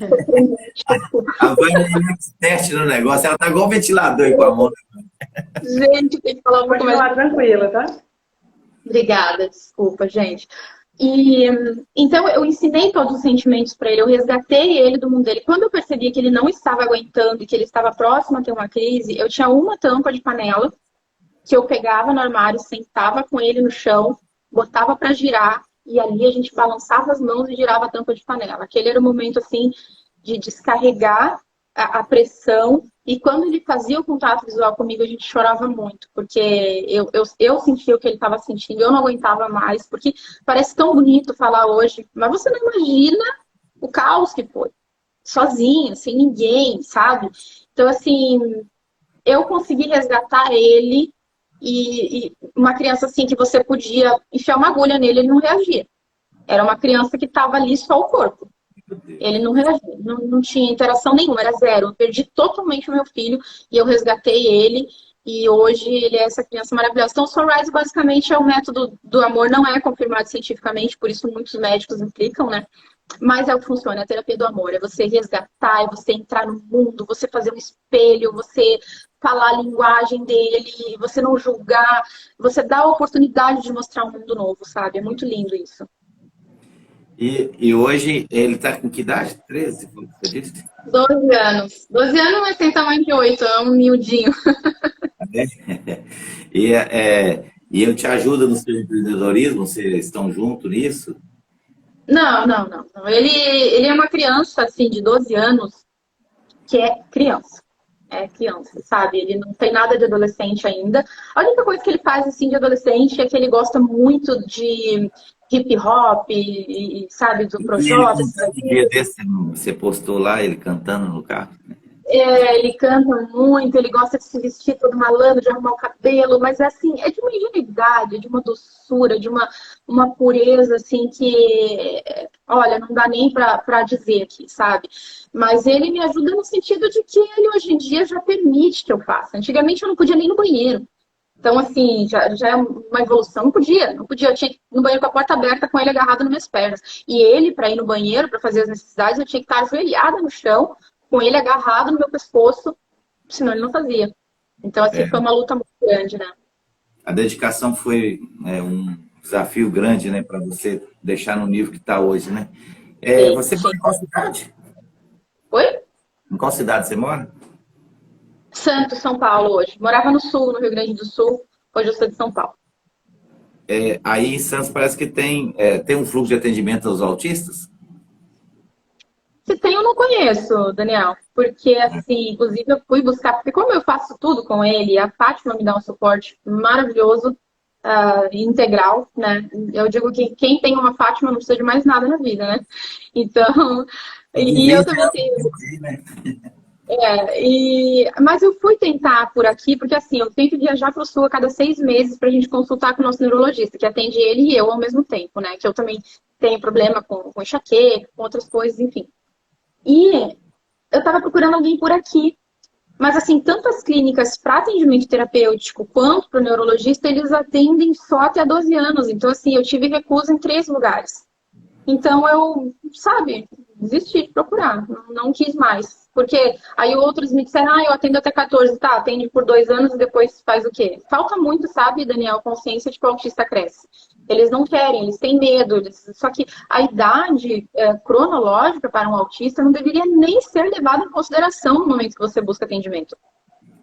A Vânia é teste no negócio, ela tá igual um ventilador aí com a mão. Gente, tem que falar um pouco mais. Pode continuar tranquila, tá? Obrigada, desculpa, gente. E então eu ensinei todos os sentimentos para ele, eu resgatei ele do mundo dele. Quando eu percebi que ele não estava aguentando e que ele estava próximo a ter uma crise, eu tinha uma tampa de panela que eu pegava no armário, sentava com ele no chão, botava para girar e ali a gente balançava as mãos e girava a tampa de panela. Aquele era o momento assim de descarregar a pressão. E quando ele fazia o contato visual comigo, a gente chorava muito, porque eu sentia o que ele estava sentindo, eu não aguentava mais, porque parece tão bonito falar hoje, mas você não imagina o caos que foi, sozinha, sem ninguém, sabe? Então, assim, eu consegui resgatar ele e uma criança assim que você podia enfiar uma agulha nele, ele não reagia. Era uma criança que estava ali só o corpo. Ele não reagia, não tinha interação nenhuma, era zero. Eu perdi totalmente o meu filho e eu resgatei ele. E hoje ele é essa criança maravilhosa. Então, o Soulrise basicamente é o método do amor, não é confirmado cientificamente, por isso muitos médicos implicam, né? Mas é o que funciona, é a terapia do amor. É você resgatar, é você entrar no mundo, você fazer um espelho, você falar a linguagem dele, você não julgar, você dá a oportunidade de mostrar um mundo novo, sabe? É muito lindo isso. E hoje ele está com que idade? 13, como você disse? 12 anos. 12 anos, mas tem tamanho de 8, é um miudinho. E ele te ajuda no seu empreendedorismo? Vocês estão juntos nisso? Não. Ele é uma criança, assim, de 12 anos, que é criança. É criança, sabe? Ele não tem nada de adolescente ainda. A única coisa que ele faz, assim, de adolescente é que ele gosta muito de hip hop, sabe, do E ele Projota. cantando um dia desse, você postou lá, ele cantando no carro. Ele canta muito, ele gosta de se vestir todo malandro, de arrumar o cabelo, mas assim, é de uma ingenuidade, de uma doçura, de uma pureza, assim, que, olha, não dá nem pra dizer aqui, sabe? Mas ele me ajuda no sentido de que ele hoje em dia já permite que eu faça. Antigamente eu não podia nem ir no banheiro. Então, assim, já é uma evolução. Não podia. Eu tinha que ir no banheiro com a porta aberta, com ele agarrado nas minhas pernas. E ele, para ir no banheiro, para fazer as necessidades, eu tinha que estar ajoelhada no chão, com ele agarrado no meu pescoço, senão ele não fazia. Então, assim, foi uma luta muito grande, né? A dedicação foi um desafio grande, né, para você deixar no nível que está hoje, né? Você mora em qual cidade? Oi? Em qual cidade você mora? Santos, São Paulo, hoje. Morava no Sul, no Rio Grande do Sul. Hoje eu sou de São Paulo. Aí em Santos parece que tem um fluxo de atendimento aos autistas? Se tem, eu não conheço, Daniel. Porque, assim, inclusive eu fui buscar, porque como eu faço tudo com ele, a Fátima me dá um suporte maravilhoso, integral, né? Eu digo que quem tem uma Fátima não precisa de mais nada na vida, né? Então, e eu também tenho. Mas eu fui tentar por aqui, porque assim, eu tento viajar para o Sul a cada 6 meses para a gente consultar com o nosso neurologista, que atende ele e eu ao mesmo tempo, né? Que eu também tenho problema com enxaqueca, com outras coisas, enfim. E eu estava procurando alguém por aqui. Mas, assim, tanto as clínicas para atendimento terapêutico quanto para o neurologista, eles atendem só até 12 anos. Então, assim, eu tive recusa em 3 lugares. Então, eu, sabe, desisti de procurar. Não quis mais. Porque aí outros me disseram, eu atendo até 14. Tá, atende por 2 anos e depois faz o quê? Falta muito, sabe, Daniel, consciência de que o autista cresce. Eles não querem, eles têm medo. Só que a idade cronológica para um autista não deveria nem ser levada em consideração no momento que você busca atendimento.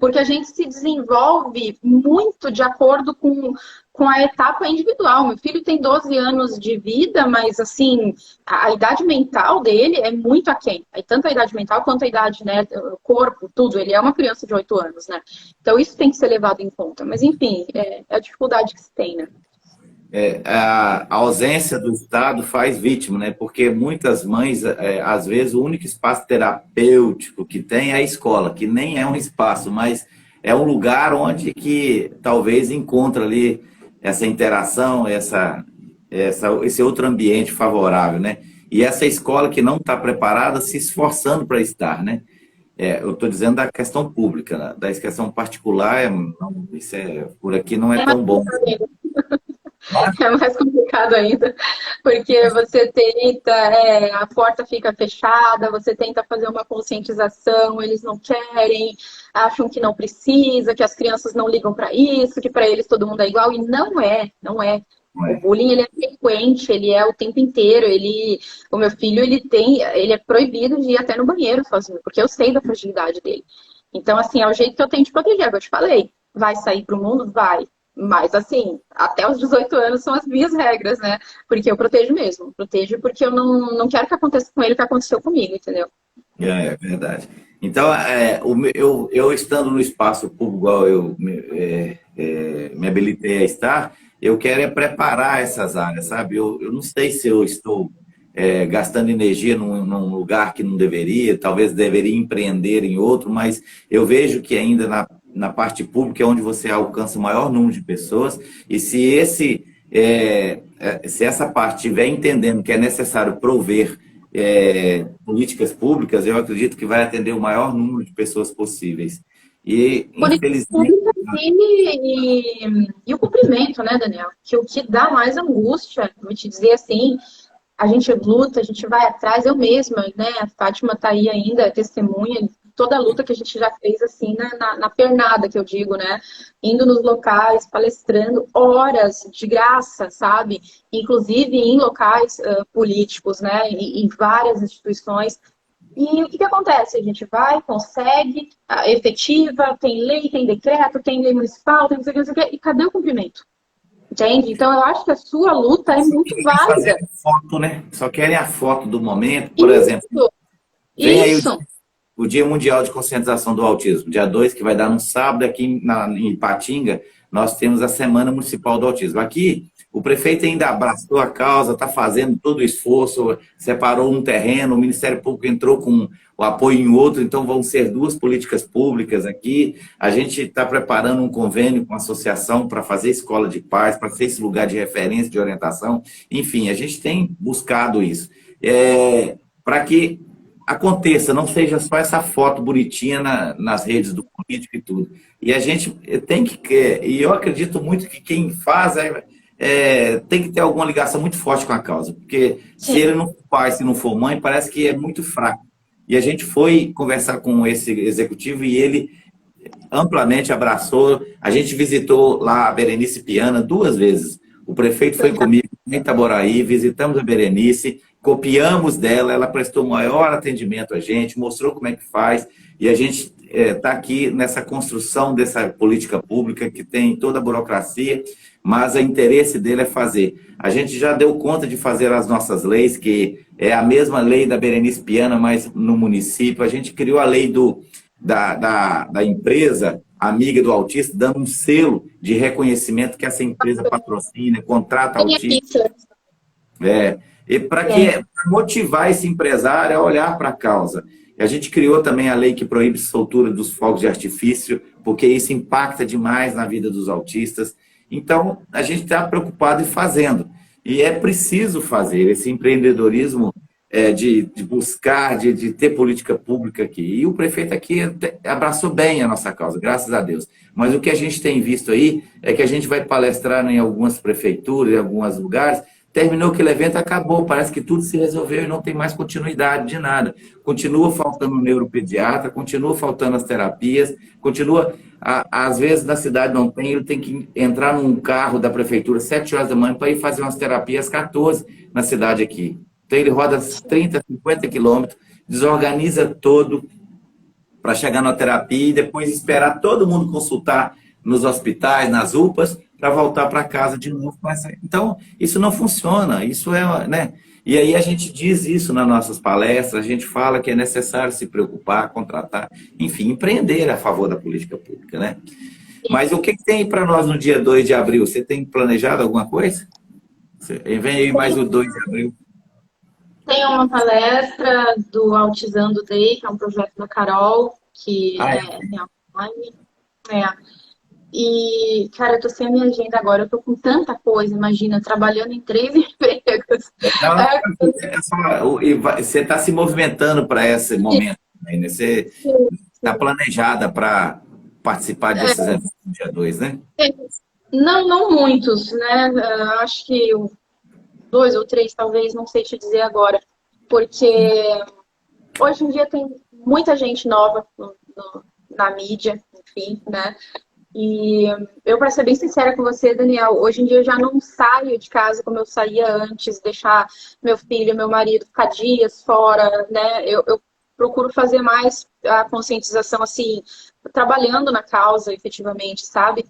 Porque a gente se desenvolve muito de acordo com a etapa individual. Meu filho tem 12 anos de vida, mas assim, a idade mental dele é muito aquém. Tanto a idade mental quanto a idade, né, o corpo, tudo. Ele é uma criança de 8 anos, né? Então isso tem que ser levado em conta. Mas enfim, é a dificuldade que se tem, né? A ausência do Estado faz vítima, né? Porque muitas mães, às vezes, o único espaço terapêutico que tem é a escola, que nem é um espaço, mas é um lugar onde que talvez encontra ali essa interação, esse outro ambiente favorável, né? E essa escola que não está preparada, se esforçando para estar, né? Eu estou dizendo da questão pública, né? Da questão particular, por aqui não é tão bom. É mais complicado ainda, porque você tenta, a porta fica fechada, você tenta fazer uma conscientização, eles não querem, acham que não precisa, que as crianças não ligam para isso, que para eles todo mundo é igual, e não é. O bullying, ele é frequente, ele é o tempo inteiro, o meu filho, ele é proibido de ir até no banheiro sozinho, porque eu sei da fragilidade dele. Então, assim, é o jeito que eu tenho de proteger, como eu te falei, vai sair para o mundo? Vai. Mas, assim, até os 18 anos são as minhas regras, né? Porque eu protejo mesmo. Protejo porque eu não quero que aconteça com ele o que aconteceu comigo, entendeu? É verdade. Então, eu estando no espaço público, igual eu me habilitei a estar, eu quero preparar essas áreas, sabe? Eu não sei se eu estou gastando energia num lugar que não deveria, talvez deveria empreender em outro, mas eu vejo que ainda na parte pública é onde você alcança o maior número de pessoas, e se essa parte estiver entendendo que é necessário prover políticas públicas, eu acredito que vai atender o maior número de pessoas possíveis. E, infelizmente... E o cumprimento, né, Daniel? Que o que dá mais angústia, vou te dizer assim, a gente luta, a gente vai atrás, eu mesma, né? A Fátima tá aí ainda, testemunha de toda a luta que a gente já fez, assim, na pernada, que eu digo, né? Indo nos locais, palestrando horas de graça, sabe? Inclusive em locais políticos, né? Em várias instituições. E o que acontece? A gente vai, consegue, efetiva, tem lei, tem decreto, tem lei municipal, tem não sei o que, não sei o que, e cadê o cumprimento? Entende? Então eu acho que a sua luta é muito válida. Foto, né? Só querem a foto do momento, por exemplo. Vem aí o Dia Mundial de Conscientização do Autismo, dia 2, que vai dar no sábado aqui em Ipatinga, nós temos a Semana Municipal do Autismo. Aqui, o prefeito ainda abraçou a causa, está fazendo todo o esforço, separou um terreno, o Ministério Público entrou com o apoio em outro, então vão ser 2 políticas públicas aqui. A gente está preparando um convênio com a associação para fazer escola de paz, para ser esse lugar de referência, de orientação. Enfim, a gente tem buscado isso. Para que aconteça, não seja só essa foto bonitinha nas redes do político e tudo. E a gente tem que, e eu acredito muito que quem faz tem que ter alguma ligação muito forte com a causa, porque se ele não for pai, se não for mãe, parece que é muito fraco. E a gente foi conversar com esse executivo e ele amplamente abraçou. A gente visitou lá a Berenice Piana 2 vezes. O prefeito foi comigo em Itaboraí, visitamos a Berenice, copiamos dela, ela prestou maior atendimento a gente, mostrou como é que faz, e a gente está aqui nessa construção dessa política pública que tem toda a burocracia, mas o interesse dele é fazer. A gente já deu conta de fazer as nossas leis, que é a mesma lei da Berenice Piana, mas no município. A gente criou a lei da empresa amiga do autista, dando um selo de reconhecimento que essa empresa patrocina, contrata autista. E para motivar esse empresário a olhar para a causa. A gente criou também a lei que proíbe a soltura dos fogos de artifício, porque isso impacta demais na vida dos autistas. Então, a gente está preocupado em fazendo. E é preciso fazer esse empreendedorismo de buscar, de ter política pública aqui. E o prefeito aqui abraçou bem a nossa causa, graças a Deus. Mas o que a gente tem visto aí é que a gente vai palestrar em algumas prefeituras, em alguns lugares. Terminou aquele evento, acabou, parece que tudo se resolveu e não tem mais continuidade de nada. Continua faltando o neuropediatra, continua faltando as terapias, continua, às vezes na cidade não tem, ele tem que entrar num carro da prefeitura 7 horas da manhã para ir fazer umas terapias 14 na cidade aqui. Então ele roda 30, 50 quilômetros, desorganiza todo para chegar na terapia e depois esperar todo mundo consultar nos hospitais, nas UPAs, para voltar para casa de novo. Então, isso não funciona, isso né? E aí a gente diz isso nas nossas palestras, a gente fala que é necessário se preocupar, contratar, enfim, empreender a favor da política pública, né? Mas o que tem para nós no dia 2 de abril? Você tem planejado alguma coisa? Vem aí mais o 2 de abril. Tem uma palestra do Autizando Day, que é um projeto da Carol, que online. E, cara, eu tô sem a minha agenda agora, eu tô com tanta coisa, imagina, trabalhando em 3 empregos. Você está se movimentando para esse momento, né? Você está planejada para participar desses eventos no dia 2, né? Não muitos, né? Acho que 2 ou 3, talvez, não sei te dizer agora. Porque hoje em dia tem muita gente nova na mídia, enfim, né? E eu, para ser bem sincera com você, Daniel, hoje em dia eu já não saio de casa como eu saía antes, deixar meu filho, meu marido ficar dias fora, né? Eu procuro fazer mais a conscientização, assim, trabalhando na causa, efetivamente, sabe?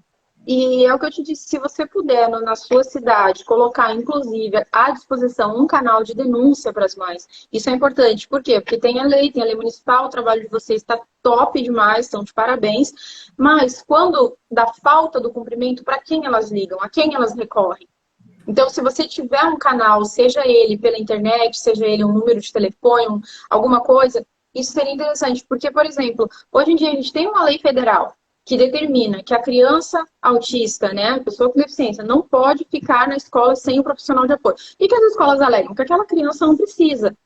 E é o que eu te disse, se você puder, na sua cidade, colocar, inclusive, à disposição um canal de denúncia para as mães. Isso é importante. Por quê? Porque tem a lei municipal, o trabalho de vocês está top demais, estão de parabéns. Mas quando dá falta do cumprimento, para quem elas ligam? A quem elas recorrem? Então, se você tiver um canal, seja ele pela internet, seja ele um número de telefone, alguma coisa, isso seria interessante. Porque, por exemplo, hoje em dia a gente tem uma lei federal que determina que a criança autista, né, a pessoa com deficiência, não pode ficar na escola sem o profissional de apoio. E que as escolas alegam que aquela criança não precisa.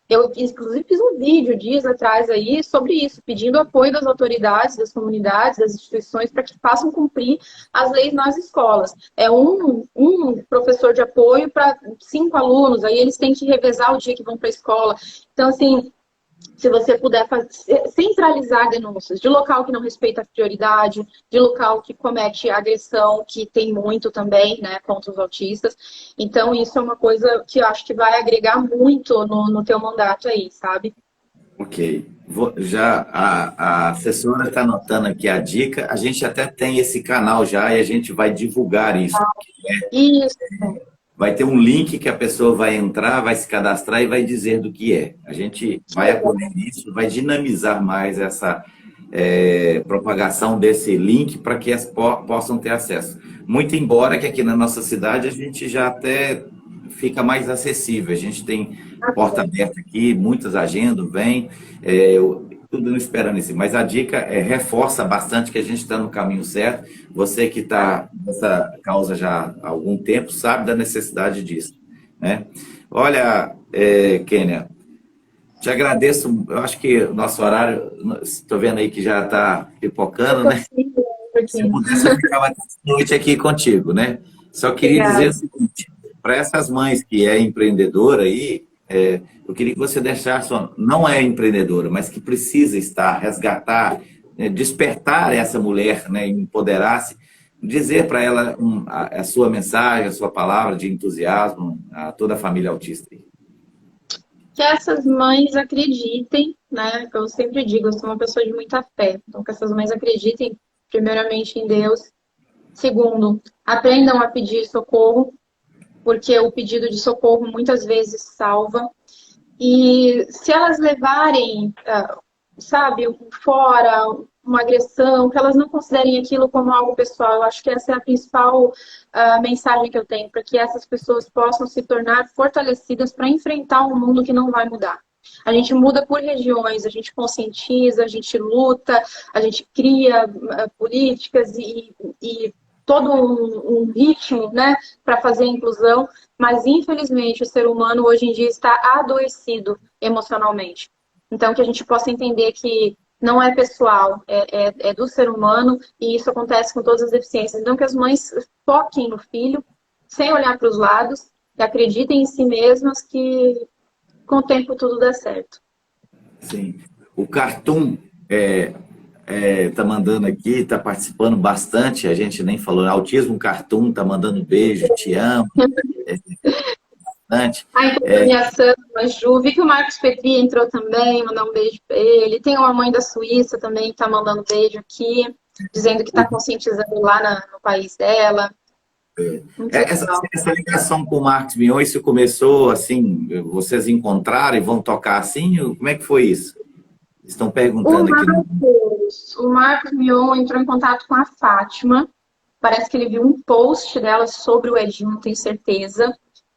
Eu, inclusive, fiz um vídeo dias atrás aí sobre isso, pedindo apoio das autoridades, das comunidades, das instituições, para que façam cumprir as leis nas escolas. É um professor de apoio para 5 alunos, aí eles têm que revezar o dia que vão para a escola. Então, assim, se você puder centralizar denúncias de local que não respeita a prioridade, de local que comete agressão, que tem muito também, né, contra os autistas. Então, isso é uma coisa que eu acho que vai agregar muito no teu mandato aí, sabe? Ok. Já a assessora está anotando aqui a dica. A gente até tem esse canal já e a gente vai divulgar isso. Isso. Vai ter um link que a pessoa vai entrar, vai se cadastrar e vai dizer do que é. A gente vai acolher isso, vai dinamizar mais essa propagação desse link para que as possam ter acesso. Muito embora que aqui na nossa cidade a gente já até fica mais acessível. A gente tem porta aberta aqui, muitas agendas vêm, tudo não esperando isso. Mas a dica reforça bastante que a gente está no caminho certo. Você que está nessa causa já há algum tempo sabe da necessidade disso, né? Olha, Kênia, te agradeço. Eu acho que o nosso horário, estou vendo aí que já está pipocando, né? Se eu pudesse, eu ficava essa noite aqui contigo, né? Só queria dizer o seguinte, para essas mães que é empreendedora aí, eu queria que você deixasse, não é empreendedora, mas que precisa estar, resgatar, despertar essa mulher, né, empoderar-se, dizer para ela a sua mensagem, a sua palavra de entusiasmo a toda a família autista. Que essas mães acreditem, né? Eu sempre digo, eu sou uma pessoa de muita fé. Então, que essas mães acreditem, primeiramente, em Deus. Segundo, aprendam a pedir socorro, porque o pedido de socorro muitas vezes salva. E se elas levarem, sabe, fora uma agressão, que elas não considerem aquilo como algo pessoal. Eu acho que essa é a principal mensagem que eu tenho, para que essas pessoas possam se tornar fortalecidas para enfrentar um mundo que não vai mudar. A gente muda por regiões, a gente conscientiza, a gente luta, a gente cria políticas e todo um ritmo, né, para fazer a inclusão, mas infelizmente o ser humano hoje em dia está adoecido emocionalmente. Então que a gente possa entender que não é pessoal, é do ser humano e isso acontece com todas as deficiências. Então que as mães foquem no filho, sem olhar para os lados, e acreditem em si mesmas que com o tempo tudo dá certo. Sim. O Cartoon tá mandando aqui, está participando bastante, a gente nem falou, Autismo Cartoon está mandando beijo, te amo. Bastante. A encaminhação, a Ju, vi que o Marcos Petri entrou também, mandar um beijo para ele. Tem uma mãe da Suíça também que está mandando beijo aqui, dizendo que está conscientizando lá no país dela. Essa ligação com o Marcos Mion, isso começou assim, vocês encontraram e vão tocar assim? Como é que foi isso? Estão perguntando aqui. O Marcos Mion entrou em contato com a Fátima. Parece que ele viu um post dela sobre o Edinho, não tenho certeza.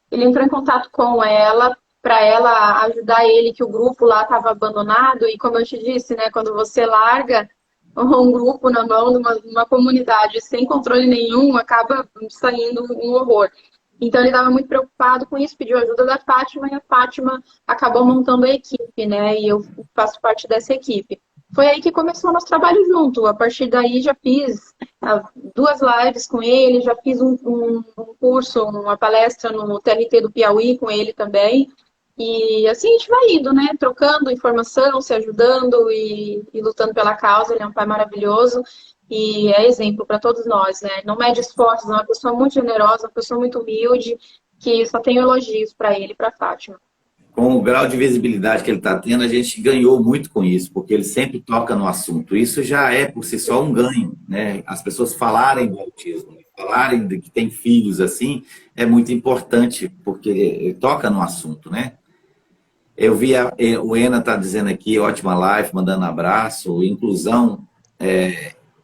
Ele entrou em contato com ela para ela ajudar ele, que o grupo lá estava abandonado. E como eu te disse, né, quando você larga um grupo na mão de uma comunidade sem controle nenhum, acaba saindo um horror. Então ele estava muito preocupado com isso, pediu ajuda da Fátima e a Fátima acabou montando a equipe, né? E eu faço parte dessa equipe. Foi aí que começou o nosso trabalho junto. A partir daí já fiz 2 lives com ele, já fiz um curso, uma palestra no TRT do Piauí com ele também. E assim a gente vai indo, né? Trocando informação, se ajudando e lutando pela causa. Ele é um pai maravilhoso e é exemplo para todos nós, né? Não mede esforços, é uma pessoa muito generosa, uma pessoa muito humilde, que só tenho elogios para ele e para a Fátima. Com o grau de visibilidade que ele está tendo, a gente ganhou muito com isso, porque ele sempre toca no assunto. Isso já é, por si só, um ganho, né? As pessoas falarem do autismo, falarem de que tem filhos assim, é muito importante, porque ele toca no assunto, né? Eu vi, o Ena está dizendo aqui, ótima live, mandando abraço, inclusão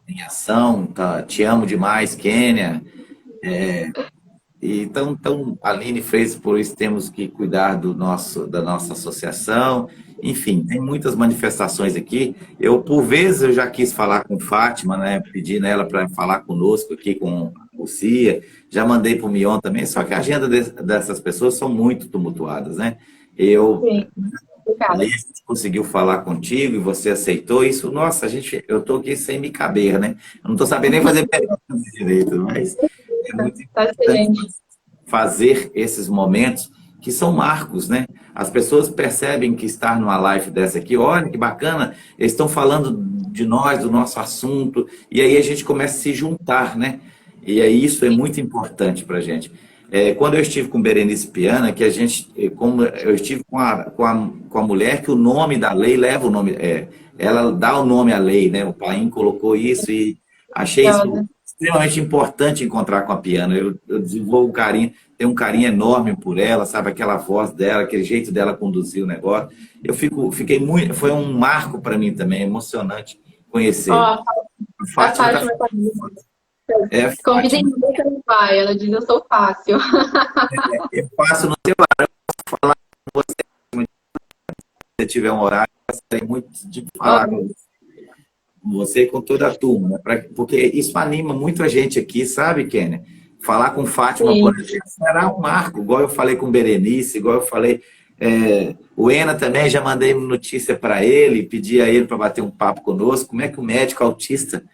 em ação, tá, te amo demais, Kênia. Então, a Aline fez, por isso temos que cuidar da nossa associação. Enfim, tem muitas manifestações aqui. Por vezes, eu já quis falar com Fátima, né? Pedi nela para falar conosco aqui, com a Lucia. Já mandei para o Mion também, só que a agenda dessas pessoas são muito tumultuadas, né? Eu Obrigada. Aí a gente conseguiu falar contigo e você aceitou isso. Nossa, eu tô aqui sem me caber, né? Eu não tô sabendo nem fazer perguntas direito, mas é muito Tá importante excelente. fazer esses momentos que são marcos, né? As pessoas percebem que estar numa live dessa aqui, olha que bacana, eles estão falando de nós, do nosso assunto, e aí a gente começa a se juntar, né? E aí isso é muito importante para a gente. Quando eu estive com Berenice Piana, que a gente, como eu estive com a mulher que o nome da lei leva o nome, ela dá o nome à lei, né? O Paim colocou isso e achei isso Obrigada. extremamente importante encontrar com a Piana. Eu desenvolvo um carinho, tenho um carinho enorme por ela, sabe? Aquela voz dela, aquele jeito dela conduzir o negócio. Fiquei muito, foi um marco para mim também, emocionante Ó, conhecer. A a Fátima tá, Fátima tá convidem Fátima, você não vai. Ela diz, eu sou fácil. eu passo no seu horário, eu posso falar com você, se você tiver um horário, eu gostaria muito de falar com você e com toda a turma, né? Porque isso anima muito a gente aqui, sabe, Kênia? Falar com Fátima, Sim. por exemplo, será um marco, igual eu falei com Berenice, igual eu falei. O Ena também, já mandei notícia para ele, pedi a ele para bater um papo conosco, como é que o médico autista,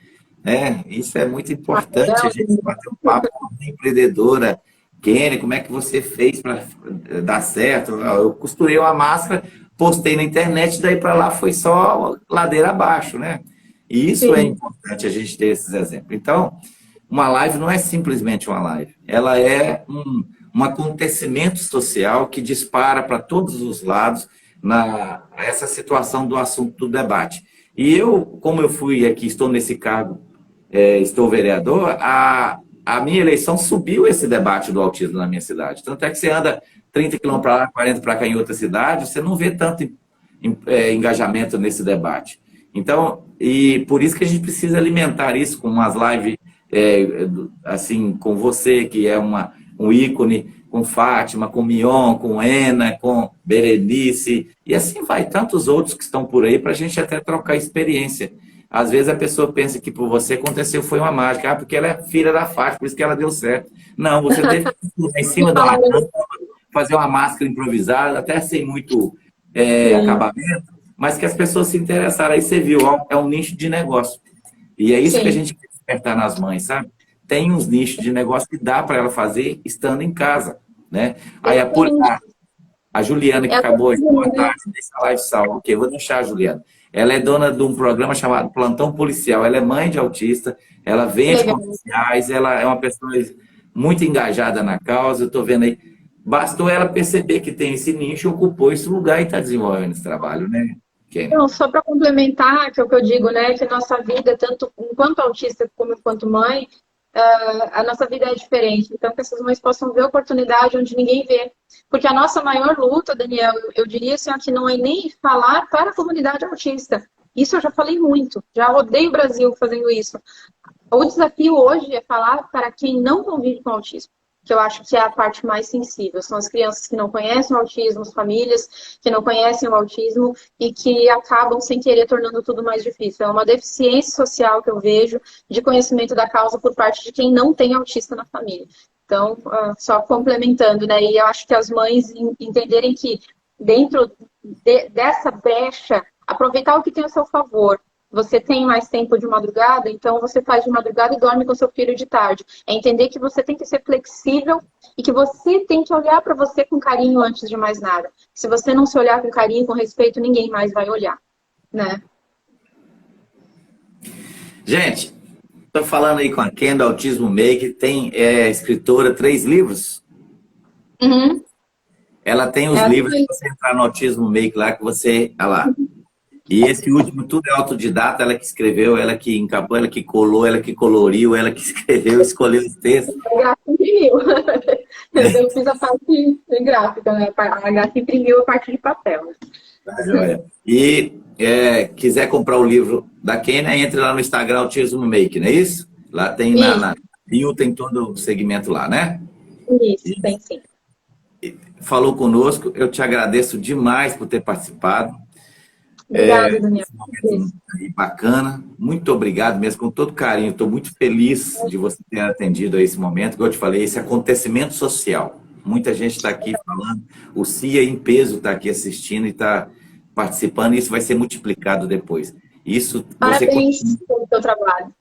isso é muito importante, a gente bater um papo com a empreendedora. Kênia, como é que você fez para dar certo? Eu costurei uma máscara, postei na internet, daí para lá foi só ladeira abaixo, né? E isso é Sim. importante a gente ter esses exemplos. Então, uma live não é simplesmente uma live, ela é um acontecimento social que dispara para todos os lados essa situação do assunto do debate. E eu, como eu fui aqui, estou nesse cargo, estou vereador, a minha eleição subiu esse debate do autismo na minha cidade. Tanto é que você anda 30 quilômetros para lá, 40 para cá em outra cidade, você não vê tanto engajamento nesse debate. Então, e por isso que a gente precisa alimentar isso com umas lives, assim, com você, que é um ícone, com Fátima, com Mion, com Ena, com Berenice, e assim vai, tantos outros que estão por aí, para a gente até trocar experiência. Às vezes a pessoa pensa que por você aconteceu foi uma mágica, porque ela é filha da Fátima, por isso que ela deu certo. Não, você teve que estudar em cima da matéria, fazer uma máscara improvisada, até sem muito Sim. acabamento, mas que as pessoas se interessaram. Aí você viu, ó, é um nicho de negócio. E é isso que a Sim. gente quer despertar nas mães, sabe? Tem uns nichos de negócio que dá para ela fazer estando em casa, né? Aí Exatamente. a Juliana, que É a acabou de boa coisa, tarde, nessa live salva, ok, vou deixar a Juliana. Ela é dona de um programa chamado Plantão Policial, ela é mãe de autista, ela que vende legal. comerciais, ela é uma pessoa muito engajada na causa, eu estou vendo aí. Bastou ela perceber que tem esse nicho, ocupou esse lugar e está desenvolvendo esse trabalho, né, Kênia? Não, só para complementar, que é o que eu digo, né, que a nossa vida, tanto enquanto autista como enquanto mãe, a nossa vida é diferente. Então, que essas mães possam ver oportunidade onde ninguém vê. Porque a nossa maior luta, Daniel, eu diria assim, que não é nem falar para a comunidade autista. Isso eu já falei muito, já rodei o Brasil fazendo isso. O desafio hoje é falar para quem não convive com autismo, que eu acho que é a parte mais sensível. São as crianças que não conhecem o autismo, as famílias que não conhecem o autismo e que acabam, sem querer, tornando tudo mais difícil. É uma deficiência social que eu vejo de conhecimento da causa por parte de quem não tem autista na família. Então, só complementando, né? E eu acho que as mães entenderem que dentro dessa brecha, aproveitar o que tem a seu favor. Você tem mais tempo de madrugada, então você faz de madrugada e dorme com seu filho de tarde. É entender que você tem que ser flexível e que você tem que olhar para você com carinho antes de mais nada. Se você não se olhar com carinho, com respeito, ninguém mais vai olhar, né? Gente, estou falando aí com a Ken do Autismo Make, tem escritora, 3 livros. Uhum. Ela tem os livros, se você entrar no Autismo Make lá, que você... Olha lá. E esse último, tudo é autodidata, ela que escreveu, ela que encapou, ela que colou, ela que coloriu, ela que escreveu, escolheu os textos. A Graça imprimiu. Eu fiz a parte gráfica, né? A Graça imprimiu a parte de papel. Tá, joia. E quiser comprar o livro da Kênia, entre lá no Instagram Autismo Make, não é isso? Lá tem na bio, tem todo o segmento lá, né? Isso, tem sim. Falou conosco, eu te agradeço demais por ter participado. Obrigada, Daniel. Bacana, muito obrigado mesmo, com todo carinho. Estou muito feliz de você ter atendido a esse momento, como eu te falei, esse acontecimento social. Muita gente está aqui falando. O CIA em peso está aqui assistindo e está participando. E isso vai ser multiplicado depois. Isso Parabéns pelo seu trabalho.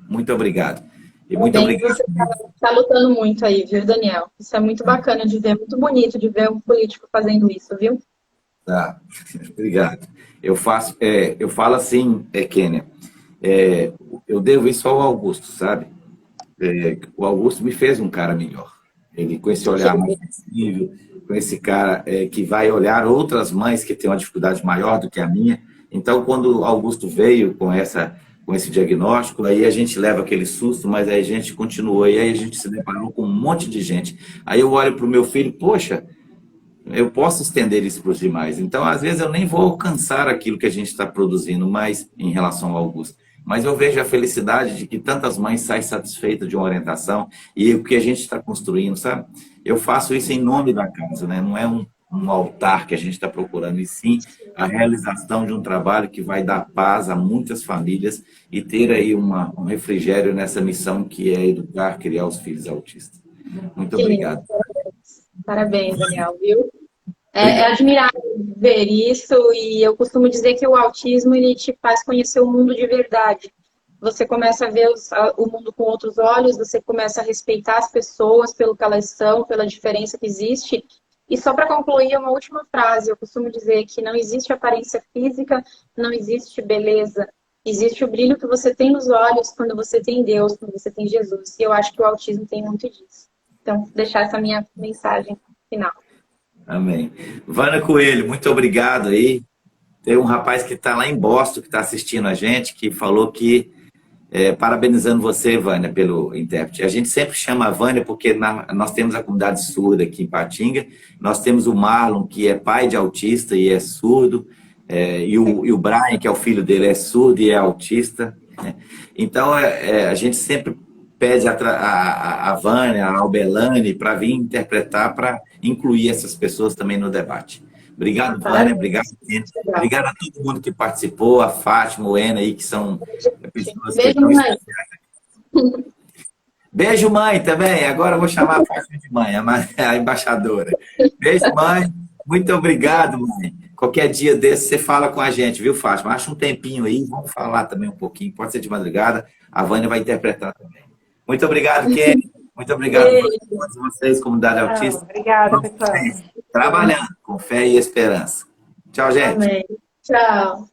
Muito obrigado. E muito Parabéns, obrigado. você está lutando muito aí, viu, Daniel? Isso é muito bacana de ver, muito bonito de ver um político fazendo isso, viu? Tá, obrigado. Eu falo assim, Kênia, eu devo isso ao Augusto, sabe? O Augusto me fez um cara melhor. Ele, com esse olhar mais sensível, com esse cara que vai olhar outras mães que têm uma dificuldade maior do que a minha. Então, quando o Augusto veio com esse diagnóstico, aí a gente leva aquele susto, mas aí a gente continuou, e aí a gente se deparou com um monte de gente. Aí eu olho para o meu filho, poxa, eu posso estender isso para os demais. Então, às vezes, eu nem vou alcançar aquilo que a gente está produzindo mais em relação ao Augusto. Mas eu vejo a felicidade de que tantas mães saem satisfeitas de uma orientação e o que a gente está construindo, sabe? Eu faço isso em nome da casa, né? Não é um altar que a gente está procurando, e sim a realização de um trabalho que vai dar paz a muitas famílias e ter aí um refrigério nessa missão que é educar, criar os filhos autistas. Muito obrigado. Parabéns, Daniel, viu? É admirável ver isso, e eu costumo dizer que o autismo ele te faz conhecer o mundo de verdade. Você começa a ver o mundo com outros olhos, você começa a respeitar as pessoas pelo que elas são, pela diferença que existe. E só para concluir, uma última frase, eu costumo dizer que não existe aparência física, não existe beleza. Existe o brilho que você tem nos olhos quando você tem Deus, quando você tem Jesus. E eu acho que o autismo tem muito disso. Então, deixar essa minha mensagem final. Amém. Vânia Coelho, muito obrigado aí. Tem um rapaz que está lá em Boston, que está assistindo a gente, que falou que, parabenizando você, Vânia, pelo intérprete. A gente sempre chama a Vânia porque nós temos a comunidade surda aqui em Patinga, nós temos o Marlon, que é pai de autista e é surdo, e o Brian, que é o filho dele, é surdo e é autista. Né? Então, a gente sempre pede a Vânia, a Albelane, para vir interpretar, para incluir essas pessoas também no debate. Obrigado, Vânia. Obrigado, Kênia. Obrigado a todo mundo que participou, a Fátima, o Ena aí, que são pessoas que estão especiais. Beijo, mãe, também. Agora eu vou chamar a Fátima de mãe, a embaixadora. Beijo, mãe. Muito obrigado, mãe. Qualquer dia desse você fala com a gente, viu, Fátima? Acha um tempinho aí, vamos falar também um pouquinho. Pode ser de madrugada, a Vânia vai interpretar também. Muito obrigado, Kênia. Muito obrigado a todos vocês, comunidade autista. Obrigada, pessoal. Trabalhando com fé e esperança. Tchau, gente. Amém. Tchau.